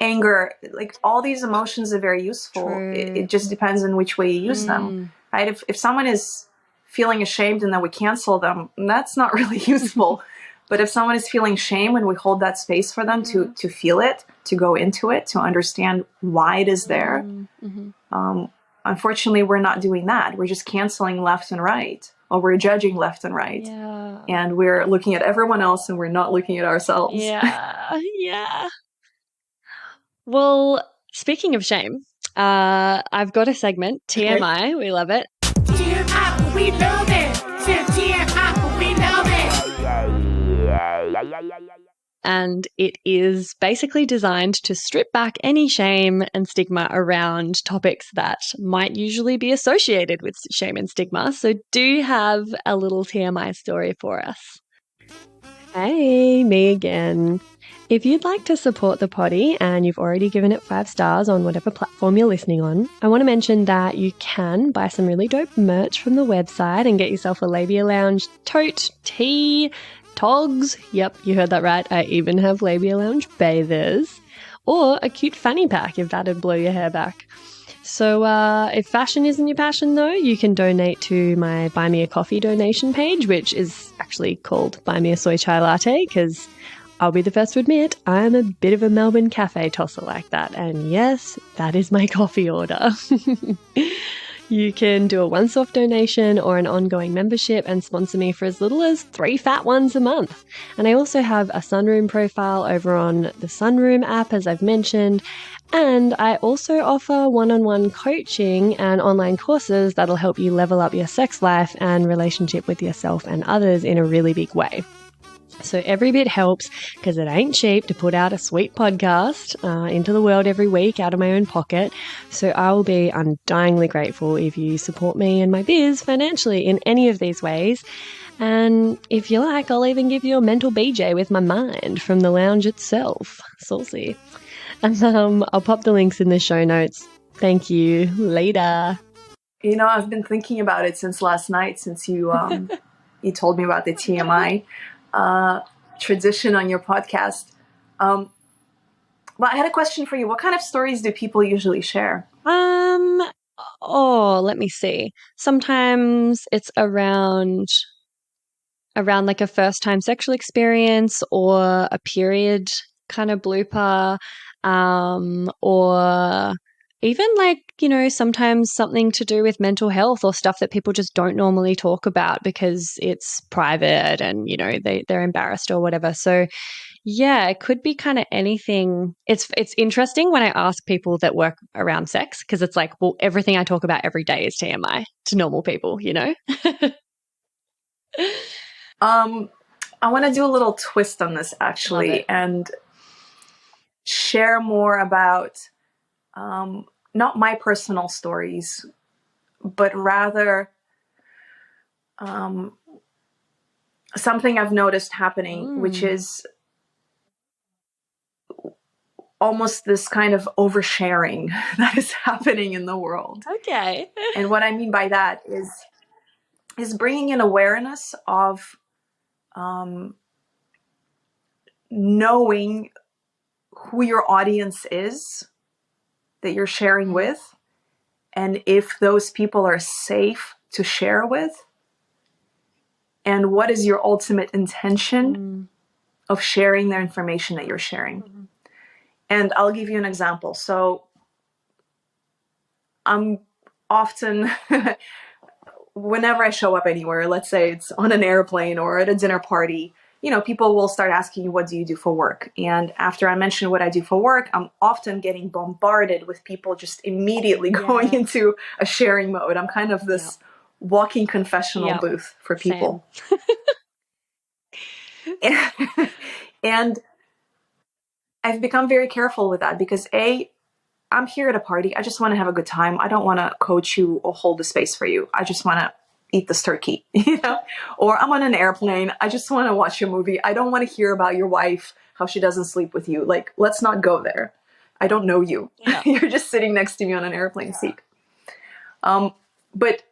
Anger, like all these emotions are very useful. True. It just depends on which way you use them, right? If someone is feeling ashamed and then we cancel them, that's not really useful. But if someone is feeling shame and we hold that space for them to feel it, to go into it, to understand why it is there, unfortunately, we're not doing that. We're just canceling left and right, or we're judging left and right. Yeah. And we're looking at everyone else and we're not looking at ourselves. Yeah. Yeah. Well, speaking of shame, I've got a segment, TMI. We love it. TMI, we love it. TMI, we love it. And it is basically designed to strip back any shame and stigma around topics that might usually be associated with shame and stigma. So do you have a little TMI story for us? Hey, me again. If you'd like to support the potty and you've already given it 5 stars on whatever platform you're listening on, I want to mention that you can buy some really dope merch from the website and get yourself a Labia Lounge tote, tee, togs. Yep, you heard that right. I even have Labia Lounge bathers. Or a cute fanny pack if that'd blow your hair back. So if fashion isn't your passion though, you can donate to my Buy Me a Coffee donation page, which is actually called Buy Me a Soy Chai Latte, because I'll be the first to admit, I'm a bit of a Melbourne cafe tosser like that. And yes, that is my coffee order. You can do a once-off donation or an ongoing membership and sponsor me for as little as 3 fat ones a month. And I also have a Sunroom profile over on the Sunroom app, as I've mentioned. And I also offer one-on-one coaching and online courses that'll help you level up your sex life and relationship with yourself and others in a really big way. So every bit helps, because it ain't cheap to put out a sweet podcast into the world every week out of my own pocket. So I will be undyingly grateful if you support me and my biz financially in any of these ways. And if you like, I'll even give you a mental BJ with my mind from the lounge itself. Saucy. And I'll pop the links in the show notes. Thank you. Later. You know, I've been thinking about it since last night, since you you told me about the TMI tradition on your podcast. Well, I had a question for you. What kind of stories do people usually share? Let me see. Sometimes it's around like a first time sexual experience or a period kind of blooper, or even like, you know, sometimes something to do with mental health or stuff that people just don't normally talk about because it's private and, you know, they're embarrassed or whatever. So yeah, it could be kind of anything. It's interesting when I ask people that work around sex, because it's like, well, everything I talk about every day is TMI to normal people, you know? I want to do a little twist on this actually and share more about not my personal stories, but rather something I've noticed happening, which is almost this kind of oversharing that is happening in the world. Okay. And what I mean by that is bringing in awareness of knowing who your audience is that you're sharing with, and if those people are safe to share with, and what is your ultimate intention of sharing their information that you're sharing. And I'll give you an example. So I'm often, whenever I show up anywhere, let's say it's on an airplane or at a dinner party, you know, people will start asking you, what do you do for work? And after I mention what I do for work, I'm often getting bombarded with people just immediately going into a sharing mode. I'm kind of this walking confessional booth for people. And I've become very careful with that because I'm here at a party. I just want to have a good time. I don't want to coach you or hold the space for you. I just want to eat this turkey, you know, or I'm on an airplane. I just want to watch a movie. I don't want to hear about your wife, how she doesn't sleep with you. Like, let's not go there. I don't know you. Yeah. You're just sitting next to me on an airplane seat. But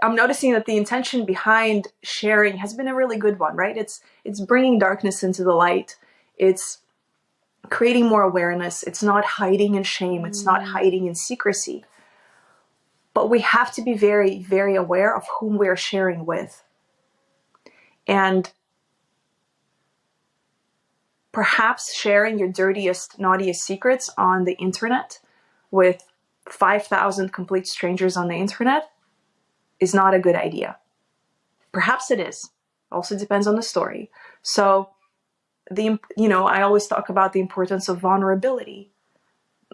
I'm noticing that the intention behind sharing has been a really good one, right? It's bringing darkness into the light. It's creating more awareness. It's not hiding in shame. It's not hiding in secrecy. But we have to be very, very aware of whom we're sharing with. And perhaps sharing your dirtiest, naughtiest secrets on the internet with 5,000 complete strangers on the internet is not a good idea. Perhaps it is. Also depends on the story. So, I always talk about the importance of vulnerability.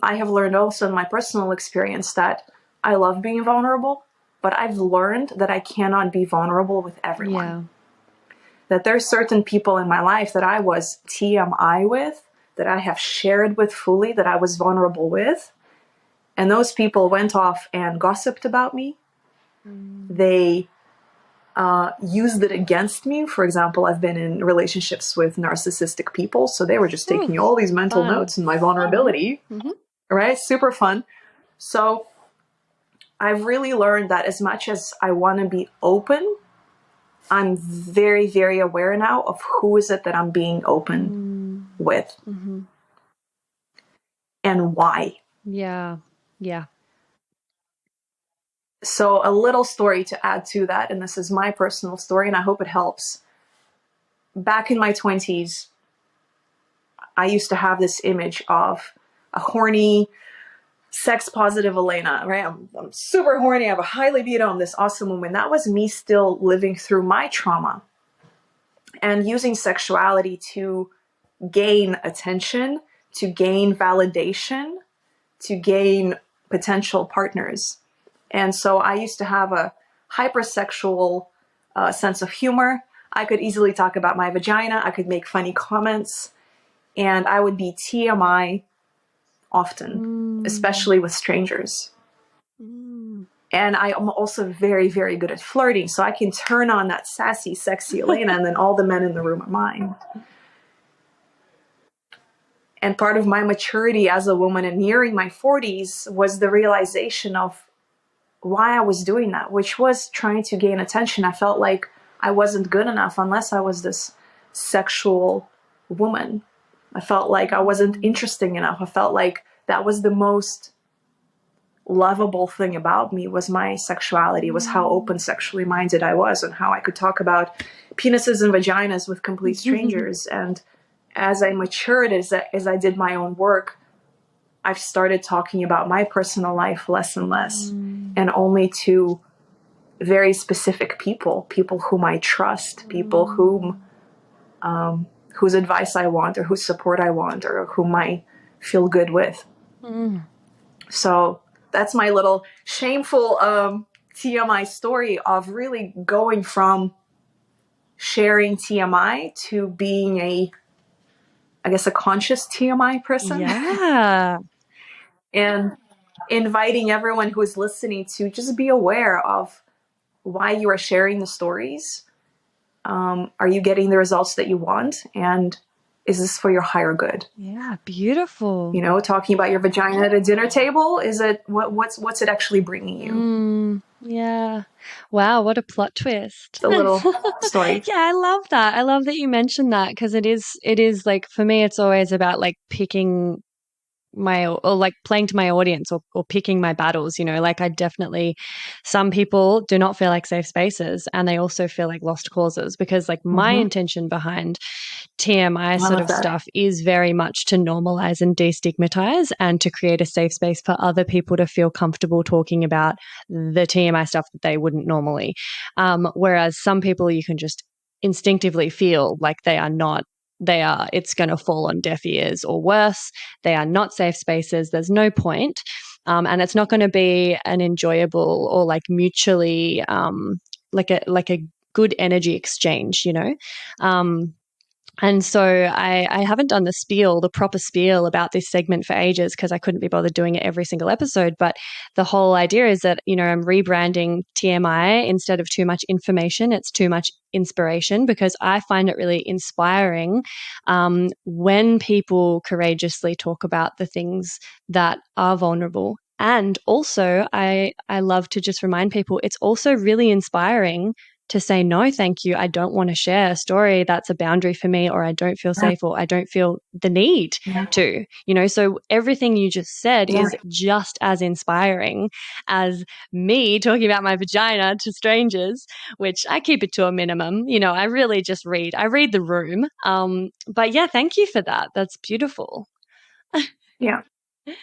I have learned also in my personal experience that I love being vulnerable, but I've learned that I cannot be vulnerable with everyone. Yeah. That there's certain people in my life that I was TMI with, that I have shared with fully, that I was vulnerable with. And those people went off and gossiped about me. They used it against me. For example, I've been in relationships with narcissistic people, so they were just taking all these mental notes and my vulnerability, right? Super fun. So I've really learned that as much as I want to be open, I'm very, very aware now of who is it that I'm being open with and why. Yeah. Yeah. So a little story to add to that, and this is my personal story, and I hope it helps. Back in my 20s, I used to have this image of a horny, sex-positive Elena, right? I'm super horny, I have a high libido, I'm this awesome woman. That was me still living through my trauma and using sexuality to gain attention, to gain validation, to gain potential partners. And so I used to have a hypersexual sense of humor. I could easily talk about my vagina. I could make funny comments. And I would be TMI often, especially with strangers. And I am also very, very good at flirting. So I can turn on that sassy, sexy Elena, and then all the men in the room are mine. And part of my maturity as a woman and nearing my 40s was the realization of why I was doing that, which was trying to gain attention. I felt like I wasn't good enough unless I was this sexual woman. I felt like I wasn't interesting enough. I felt like that was the most lovable thing about me, was my sexuality, was how open sexually minded I was, and how I could talk about penises and vaginas with complete strangers. And as I matured, as I did my own work, I've started talking about my personal life less and less, and only to very specific people whom I trust, people whose advice I want, or whose support I want, or whom I feel good with. So that's my little shameful TMI story of really going from sharing TMI to being a conscious TMI person. Yeah. And inviting everyone who is listening to just be aware of why you are sharing the stories. Are you getting the results that you want? And is this for your higher good? Yeah. Beautiful. Talking about your vagina at a dinner table, is it what's it actually bringing you? Yeah. Wow, what a plot twist. The little story. Yeah, I love that. I love that you mentioned that, because it is like, for me, it's always about like picking or like playing to my audience, or picking my battles, like some people do not feel like safe spaces, and they also feel like lost causes, because like my intention behind TMI sort of stuff is very much to normalize and destigmatize, and to create a safe space for other people to feel comfortable talking about the TMI stuff that they wouldn't normally. Whereas some people, you can just instinctively feel like it's going to fall on deaf ears, or worse, they are not safe spaces. There's no point. And it's not going to be an enjoyable or like mutually like a good energy exchange, And so I haven't done the proper spiel about this segment for ages because I couldn't be bothered doing it every single episode. But the whole idea is that, I'm rebranding TMI. Instead of too much information, it's too much inspiration, because I find it really inspiring when people courageously talk about the things that are vulnerable. And also, I love to just remind people it's also really inspiring to say, no, thank you. I don't want to share a story that's a boundary for me, or I don't feel safe, or I don't feel the need to, so everything you just said is just as inspiring as me talking about my vagina to strangers, which I keep it to a minimum. I really just I read the room. But yeah, thank you for that. That's beautiful. Yeah.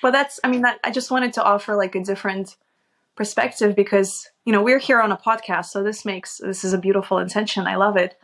But I just wanted to offer like a different perspective because, we're here on a podcast. So this is a beautiful intention. I love it.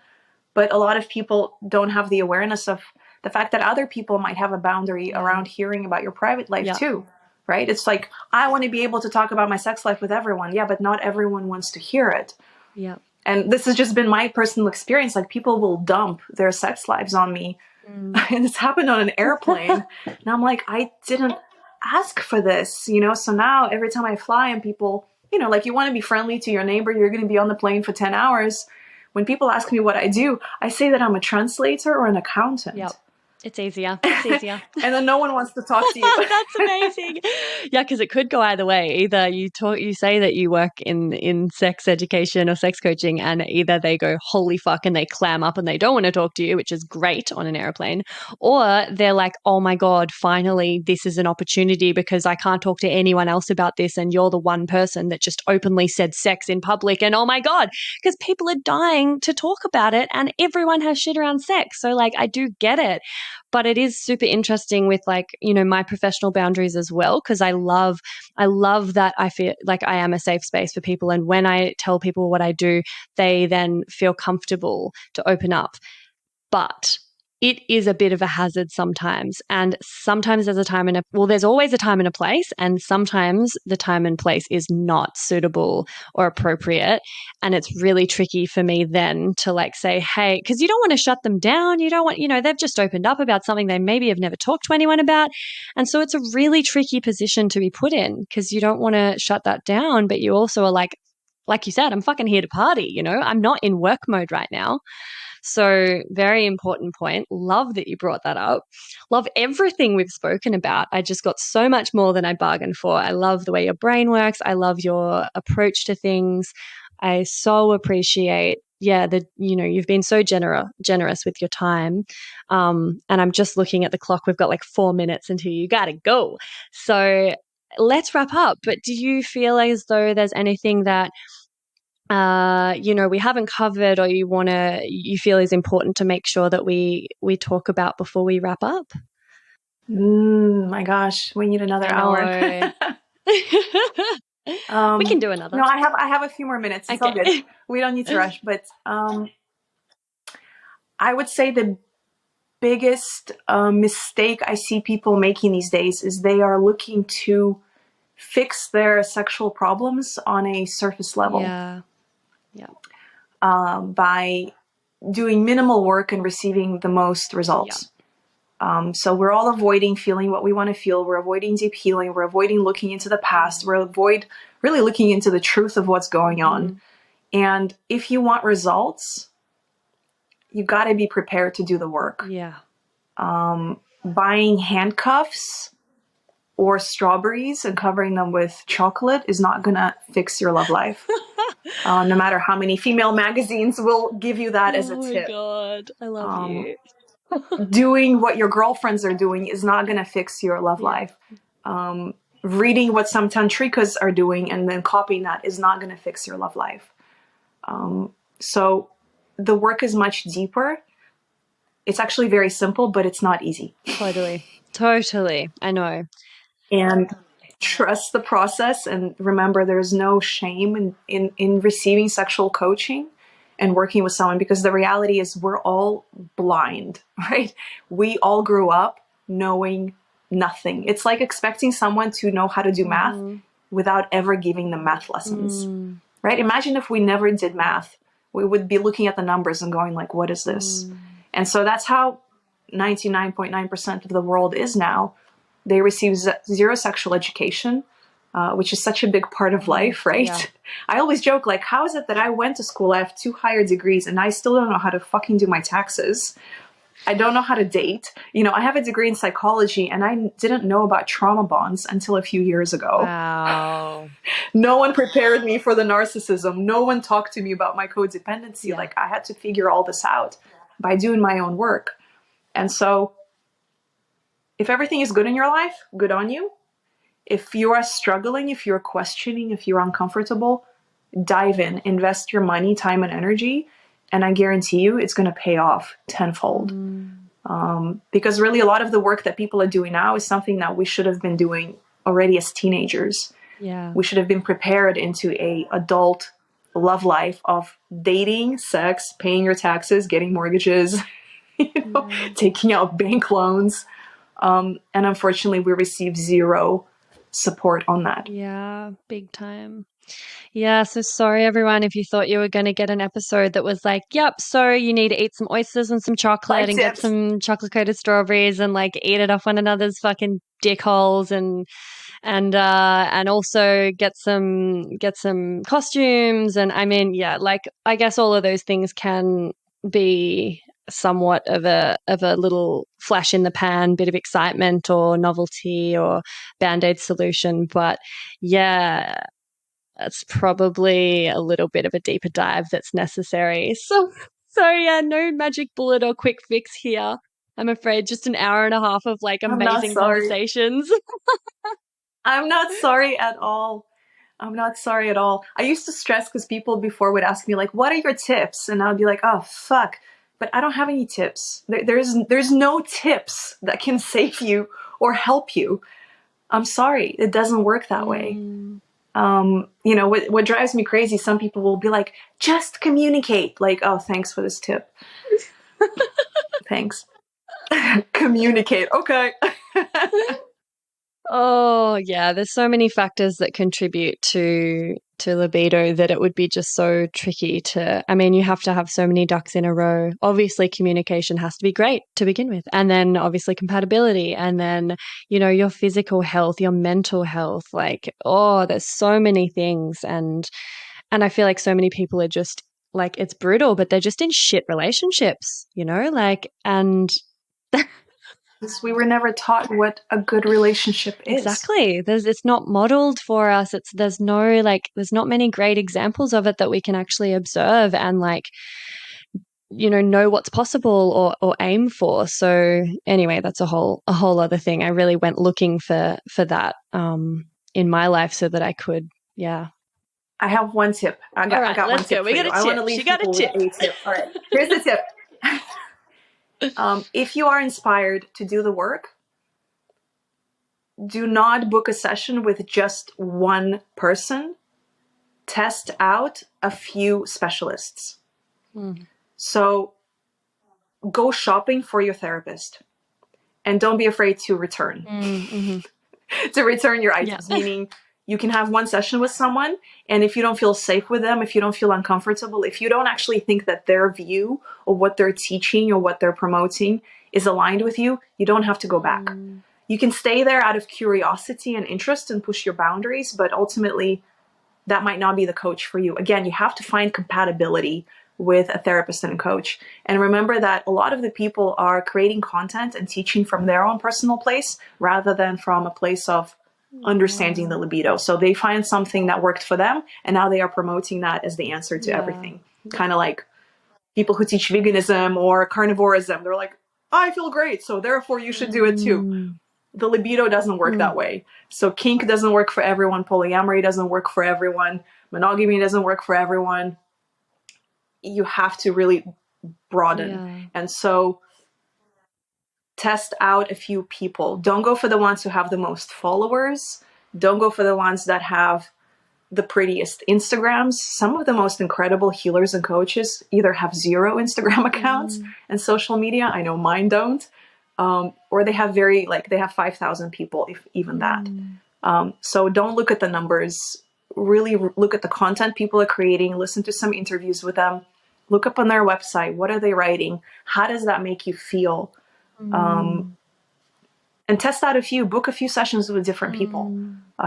But a lot of people don't have the awareness of the fact that other people might have a boundary around hearing about your private life too, right? It's like, I want to be able to talk about my sex life with everyone. Yeah, but not everyone wants to hear it. Yeah. And this has just been my personal experience. Like, people will dump their sex lives on me. And it's happened on an airplane. And I'm like, I didn't ask for this, So now every time I fly and people, like, you want to be friendly to your neighbor, you're going to be on the plane for 10 hours. When people ask me what I do, I say that I'm a translator or an accountant. Yep. It's easier. It's easier. And then no one wants to talk to you. That's amazing. Yeah, because it could go either way. Either you say that you work in sex education or sex coaching, and either they go, holy fuck, and they clam up and they don't want to talk to you, which is great on an airplane, or they're like, oh my God, finally, this is an opportunity because I can't talk to anyone else about this, and you're the one person that just openly said sex in public, and oh my God, because people are dying to talk about it and everyone has shit around sex. So like, I do get it. But it is super interesting with like, my professional boundaries as well, because I love that I feel like I am a safe space for people. And when I tell people what I do, they then feel comfortable to open up. But it is a bit of a hazard sometimes. And sometimes there's there's always a time and a place. And sometimes the time and place is not suitable or appropriate. And it's really tricky for me then to like say, hey, because you don't want to shut them down. You don't want, they've just opened up about something they maybe have never talked to anyone about. And so it's a really tricky position to be put in, because you don't want to shut that down. But you also are like you said, I'm fucking here to party, I'm not in work mode right now. So very important point. Love that you brought that up. Love everything we've spoken about. I just got so much more than I bargained for. I love the way your brain works. I love your approach to things. I so appreciate, you've been so generous with your time. And I'm just looking at the clock. We've got like 4 minutes until you got to go. So let's wrap up. But do you feel as though there's anything that we haven't covered, or you feel is important to make sure that we talk about before we wrap up? My gosh, we need another hour. We can do another. No, I have a few more minutes. It's all good. We don't need to rush. But I would say the biggest mistake I see people making these days is they are looking to fix their sexual problems on a surface level. Yeah. By doing minimal work and receiving the most results. So we're all avoiding feeling what we want to feel. We're avoiding deep healing. We're avoiding looking into the past. We're really looking into the truth of what's going on. And if you want results, you got to be prepared to do the work. Yeah. Buying handcuffs or strawberries and covering them with chocolate is not going to fix your love life. No matter how many female magazines will give you that as a tip. Oh my God, I love you. Doing what your girlfriends are doing is not going to fix your love life. Reading what some tantrikas are doing and then copying that is not going to fix your love life. So the work is much deeper. It's actually very simple, but it's not easy. Totally. I know. And trust the process, and remember there's no shame in receiving sexual coaching and working with someone, because the reality is we're all blind, right? We all grew up knowing nothing. It's like expecting someone to know how to do math without ever giving them math lessons, right? Imagine if we never did math. We would be looking at the numbers and going like, what is this? And so that's how 99.9% of the world is now. They receive zero sexual education, which is such a big part of life, right? Yeah. I always joke, like, how is it that I went to school, I have 2 higher degrees, and I still don't know how to fucking do my taxes? I don't know how to date. You know, I have a degree in psychology, and I didn't know about trauma bonds until a few years ago. Wow. No one prepared me for the narcissism. No one talked to me about my codependency. Yeah. Like, I had to figure all this out by doing my own work. And so if everything is good in your life, good on you. If you are struggling, if you're questioning, if you're uncomfortable, dive in, invest your money, time, and energy, and I guarantee you it's going to pay off tenfold. Because really a lot of the work that people are doing now is something that we should have been doing already as teenagers. Yeah. We should have been prepared into a adult love life of dating, sex, paying your taxes, getting mortgages, taking out bank loans. And unfortunately, we receive zero support on that. Yeah, big time. Yeah, so sorry everyone if you thought you were going to get an episode that was like, yep, so you need to eat some oysters and some chocolate Life and get tips. some chocolate coated strawberries and like eat it off one another's fucking dick holes and also get some costumes. And I mean, yeah, like I guess all of those things can be somewhat of a little flash in the pan, bit of excitement or novelty or band-aid solution, but yeah, that's probably a little bit of a deeper dive that's necessary. So yeah, no magic bullet or quick fix here. I'm afraid just an hour and a half of like I'm not amazing sorry. conversations. I'm not sorry at all. I'm not sorry at all. I used to stress because people before would ask me like, what are your tips? And I'd be like, oh, fuck. But I don't have any tips. There's no tips that can save you or help you. I'm sorry. It doesn't work that way. You know, what drives me crazy, some people will be like, just communicate. Like, oh, thanks for this tip. Thanks. Communicate. Okay. Oh, yeah, there's so many factors that contribute to libido that it would be just so tricky to, I mean, you have to have so many ducks in a row. Obviously, communication has to be great to begin with, and then obviously compatibility, and then, you know, your physical health, your mental health, like, oh, there's so many things, and I feel like so many people are just like, it's brutal, but they're just in shit relationships, you know, like, and We were never taught what a good relationship is. exactly. It's not modeled for us. There's not many great examples of it that we can actually observe and like, you know what's possible or aim for. So anyway, that's a whole other thing. I really went looking for that in my life so that I could, yeah. I have one tip. I got one let's tip go. We for got you. a I want tip. to leave She got a people with a tip. All right. Here's the tip. If you are inspired to do the work, do not book a session with just one person. Test out a few specialists. So go shopping for your therapist and don't be afraid to return. To return your items, meaning you can have one session with someone, and if you don't feel safe with them, if you don't feel uncomfortable, if you don't actually think that their view or what they're teaching or what they're promoting is aligned with you, you don't have to go back. You can stay there out of curiosity and interest and push your boundaries, but ultimately that might not be the coach for you. Again, you have to find compatibility with a therapist and a coach. And remember that a lot of the people are creating content and teaching from their own personal place rather than from a place of understanding the libido. So they find something that worked for them, and now they are promoting that as the answer to everything. Kind of like people who teach veganism or carnivorism. They're like, I feel great, so therefore you should do it too. The libido doesn't work that way. So kink doesn't work for everyone. Polyamory doesn't work for everyone. Monogamy doesn't work for everyone. You have to really broaden. And so test out a few people. Don't go for the ones who have the most followers. Don't go for the ones that have the prettiest Instagrams. Some of the most incredible healers and coaches either have 0 Instagram accounts and social media. I know mine don't. Or they have they have 5,000 people, if even that. So don't look at the numbers. Really look at the content people are creating. Listen to some interviews with them. Look up on their website. What are they writing? How does that make you feel? And test out book a few sessions with different people.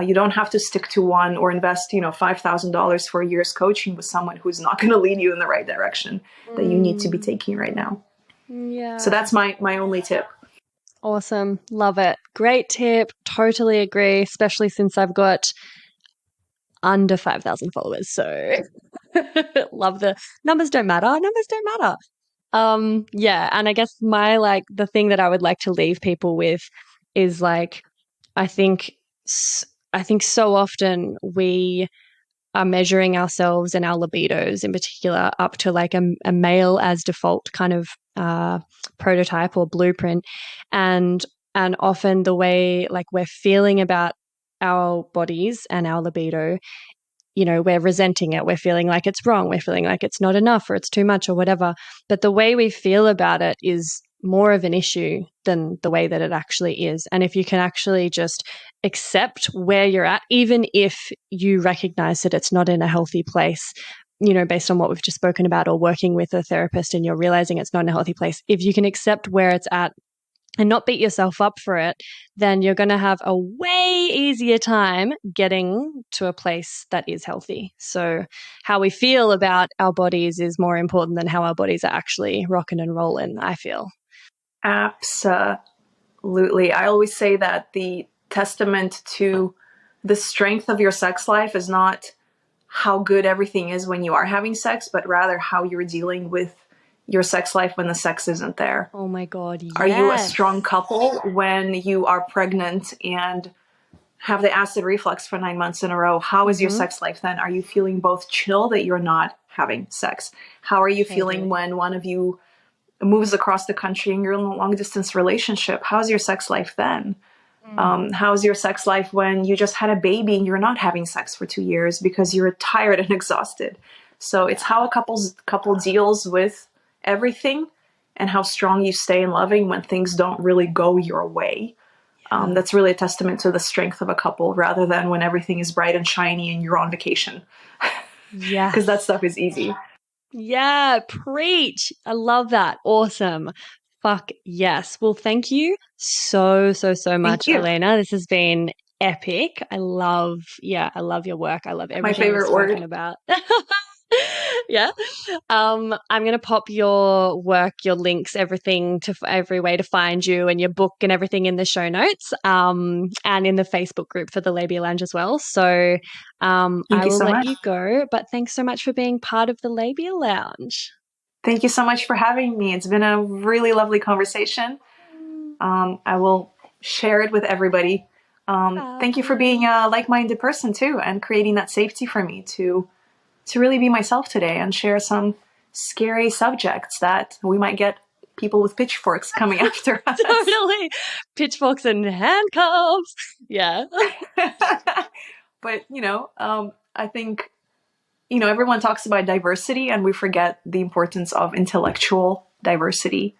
You don't have to stick to one or invest, $5,000 for a year's coaching with someone who's not going to lead you in the right direction that you need to be taking right now. Yeah. So that's my only tip. Awesome. Love it. Great tip. Totally agree, especially since I've got under 5,000 followers. So love the numbers don't matter. Numbers don't matter. Yeah. And I guess the thing that I would like to leave people with is I think so often we are measuring ourselves and our libidos in particular up to a male as default kind of prototype or blueprint, and often the way we're feeling about our bodies and our libido, we're resenting it, we're feeling like it's wrong, we're feeling like it's not enough or it's too much or whatever, but the way we feel about it is more of an issue than the way that it actually is. And if you can actually just accept where you're at, even if you recognize that it's not in a healthy place, based on what we've just spoken about, or working with a therapist and you're realizing it's not in a healthy place, if you can accept where it's at and not beat yourself up for it, then you're going to have a way easier time getting to a place that is healthy. So how we feel about our bodies is more important than how our bodies are actually rocking and rolling, I feel. Absolutely. I always say that the testament to the strength of your sex life is not how good everything is when you are having sex, but rather how you're dealing with your sex life when the sex isn't there. Oh my God, yes. Are you a strong couple when you are pregnant and have the acid reflux for 9 months in a row? How is your sex life then? Are you feeling both chill that you're not having sex? How are you feeling when one of you moves across the country and you're in a long distance relationship? How's your sex life then? How's your sex life when you just had a baby and you're not having sex for 2 years because you're tired and exhausted? So it's how a couple deals with everything and how strong you stay in loving when things don't really go your way. That's really a testament to the strength of a couple, rather than when everything is bright and shiny and you're on vacation. Yeah. Because that stuff is easy. Yeah, preach. I love that. Awesome. Fuck yes. Well, thank you so much, Elena. This has been epic. I love your work. I love everything My favorite we've spoken word. about. Yeah. I'm going to pop your work, your links, everything, to every way to find you and your book and everything in the show notes, and in the Facebook group for the Labia Lounge as well. So I will let you go, but thanks so much for being part of the Labia Lounge. Thank you so much for having me. It's been a really lovely conversation. I will share it with everybody. Thank you for being a like-minded person too, and creating that safety for me to really be myself today and share some scary subjects that we might get people with pitchforks coming after us. Totally. Pitchforks and handcuffs. Yeah. But, I think, everyone talks about diversity and we forget the importance of intellectual diversity,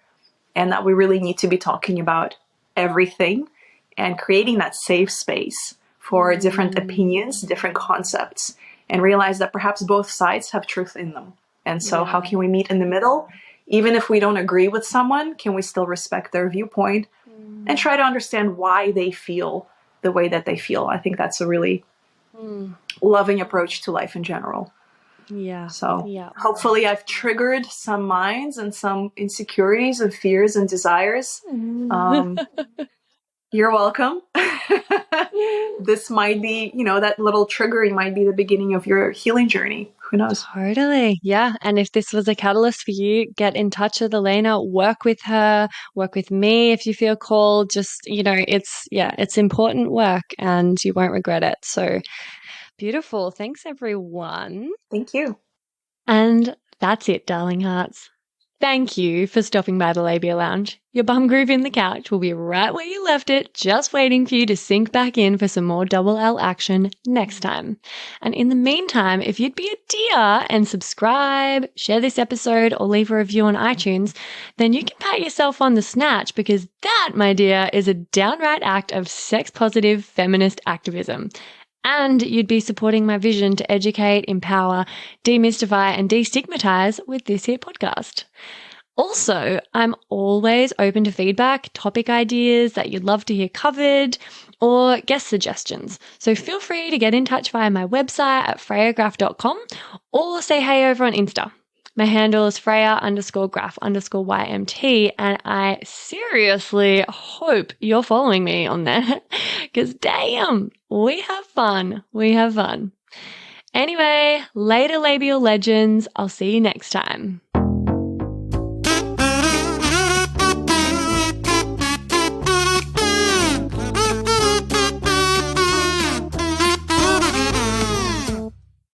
and that we really need to be talking about everything and creating that safe space for different opinions, different concepts, and realize that perhaps both sides have truth in them. And so how can we meet in the middle? Even if we don't agree with someone, can we still respect their viewpoint and try to understand why they feel the way that they feel? I think that's a really loving approach to life in general. Yeah. So hopefully I've triggered some minds and some insecurities and fears and desires. You're welcome. This might be, that little triggering might be the beginning of your healing journey. Who knows? Totally. Yeah. And if this was a catalyst for you, get in touch with Elena, work with her, work with me if you feel called. Just, it's important work and you won't regret it. So beautiful. Thanks, everyone. Thank you. And that's it, darling hearts. Thank you for stopping by the Labia Lounge. Your bum groove in the couch will be right where you left it, just waiting for you to sink back in for some more double L action next time. And in the meantime, if you'd be a dear and subscribe, share this episode, or leave a review on iTunes, then you can pat yourself on the snatch, because that, my dear, is a downright act of sex-positive feminist activism. And you'd be supporting my vision to educate, empower, demystify, and destigmatize with this here podcast. Also, I'm always open to feedback, topic ideas that you'd love to hear covered, or guest suggestions. So feel free to get in touch via my website at freyagraph.com or say hey over on Insta. My handle is Freya_graph_YMT, and I seriously hope you're following me on there because damn, we have fun. We have fun. Anyway, later labial legends. I'll see you next time.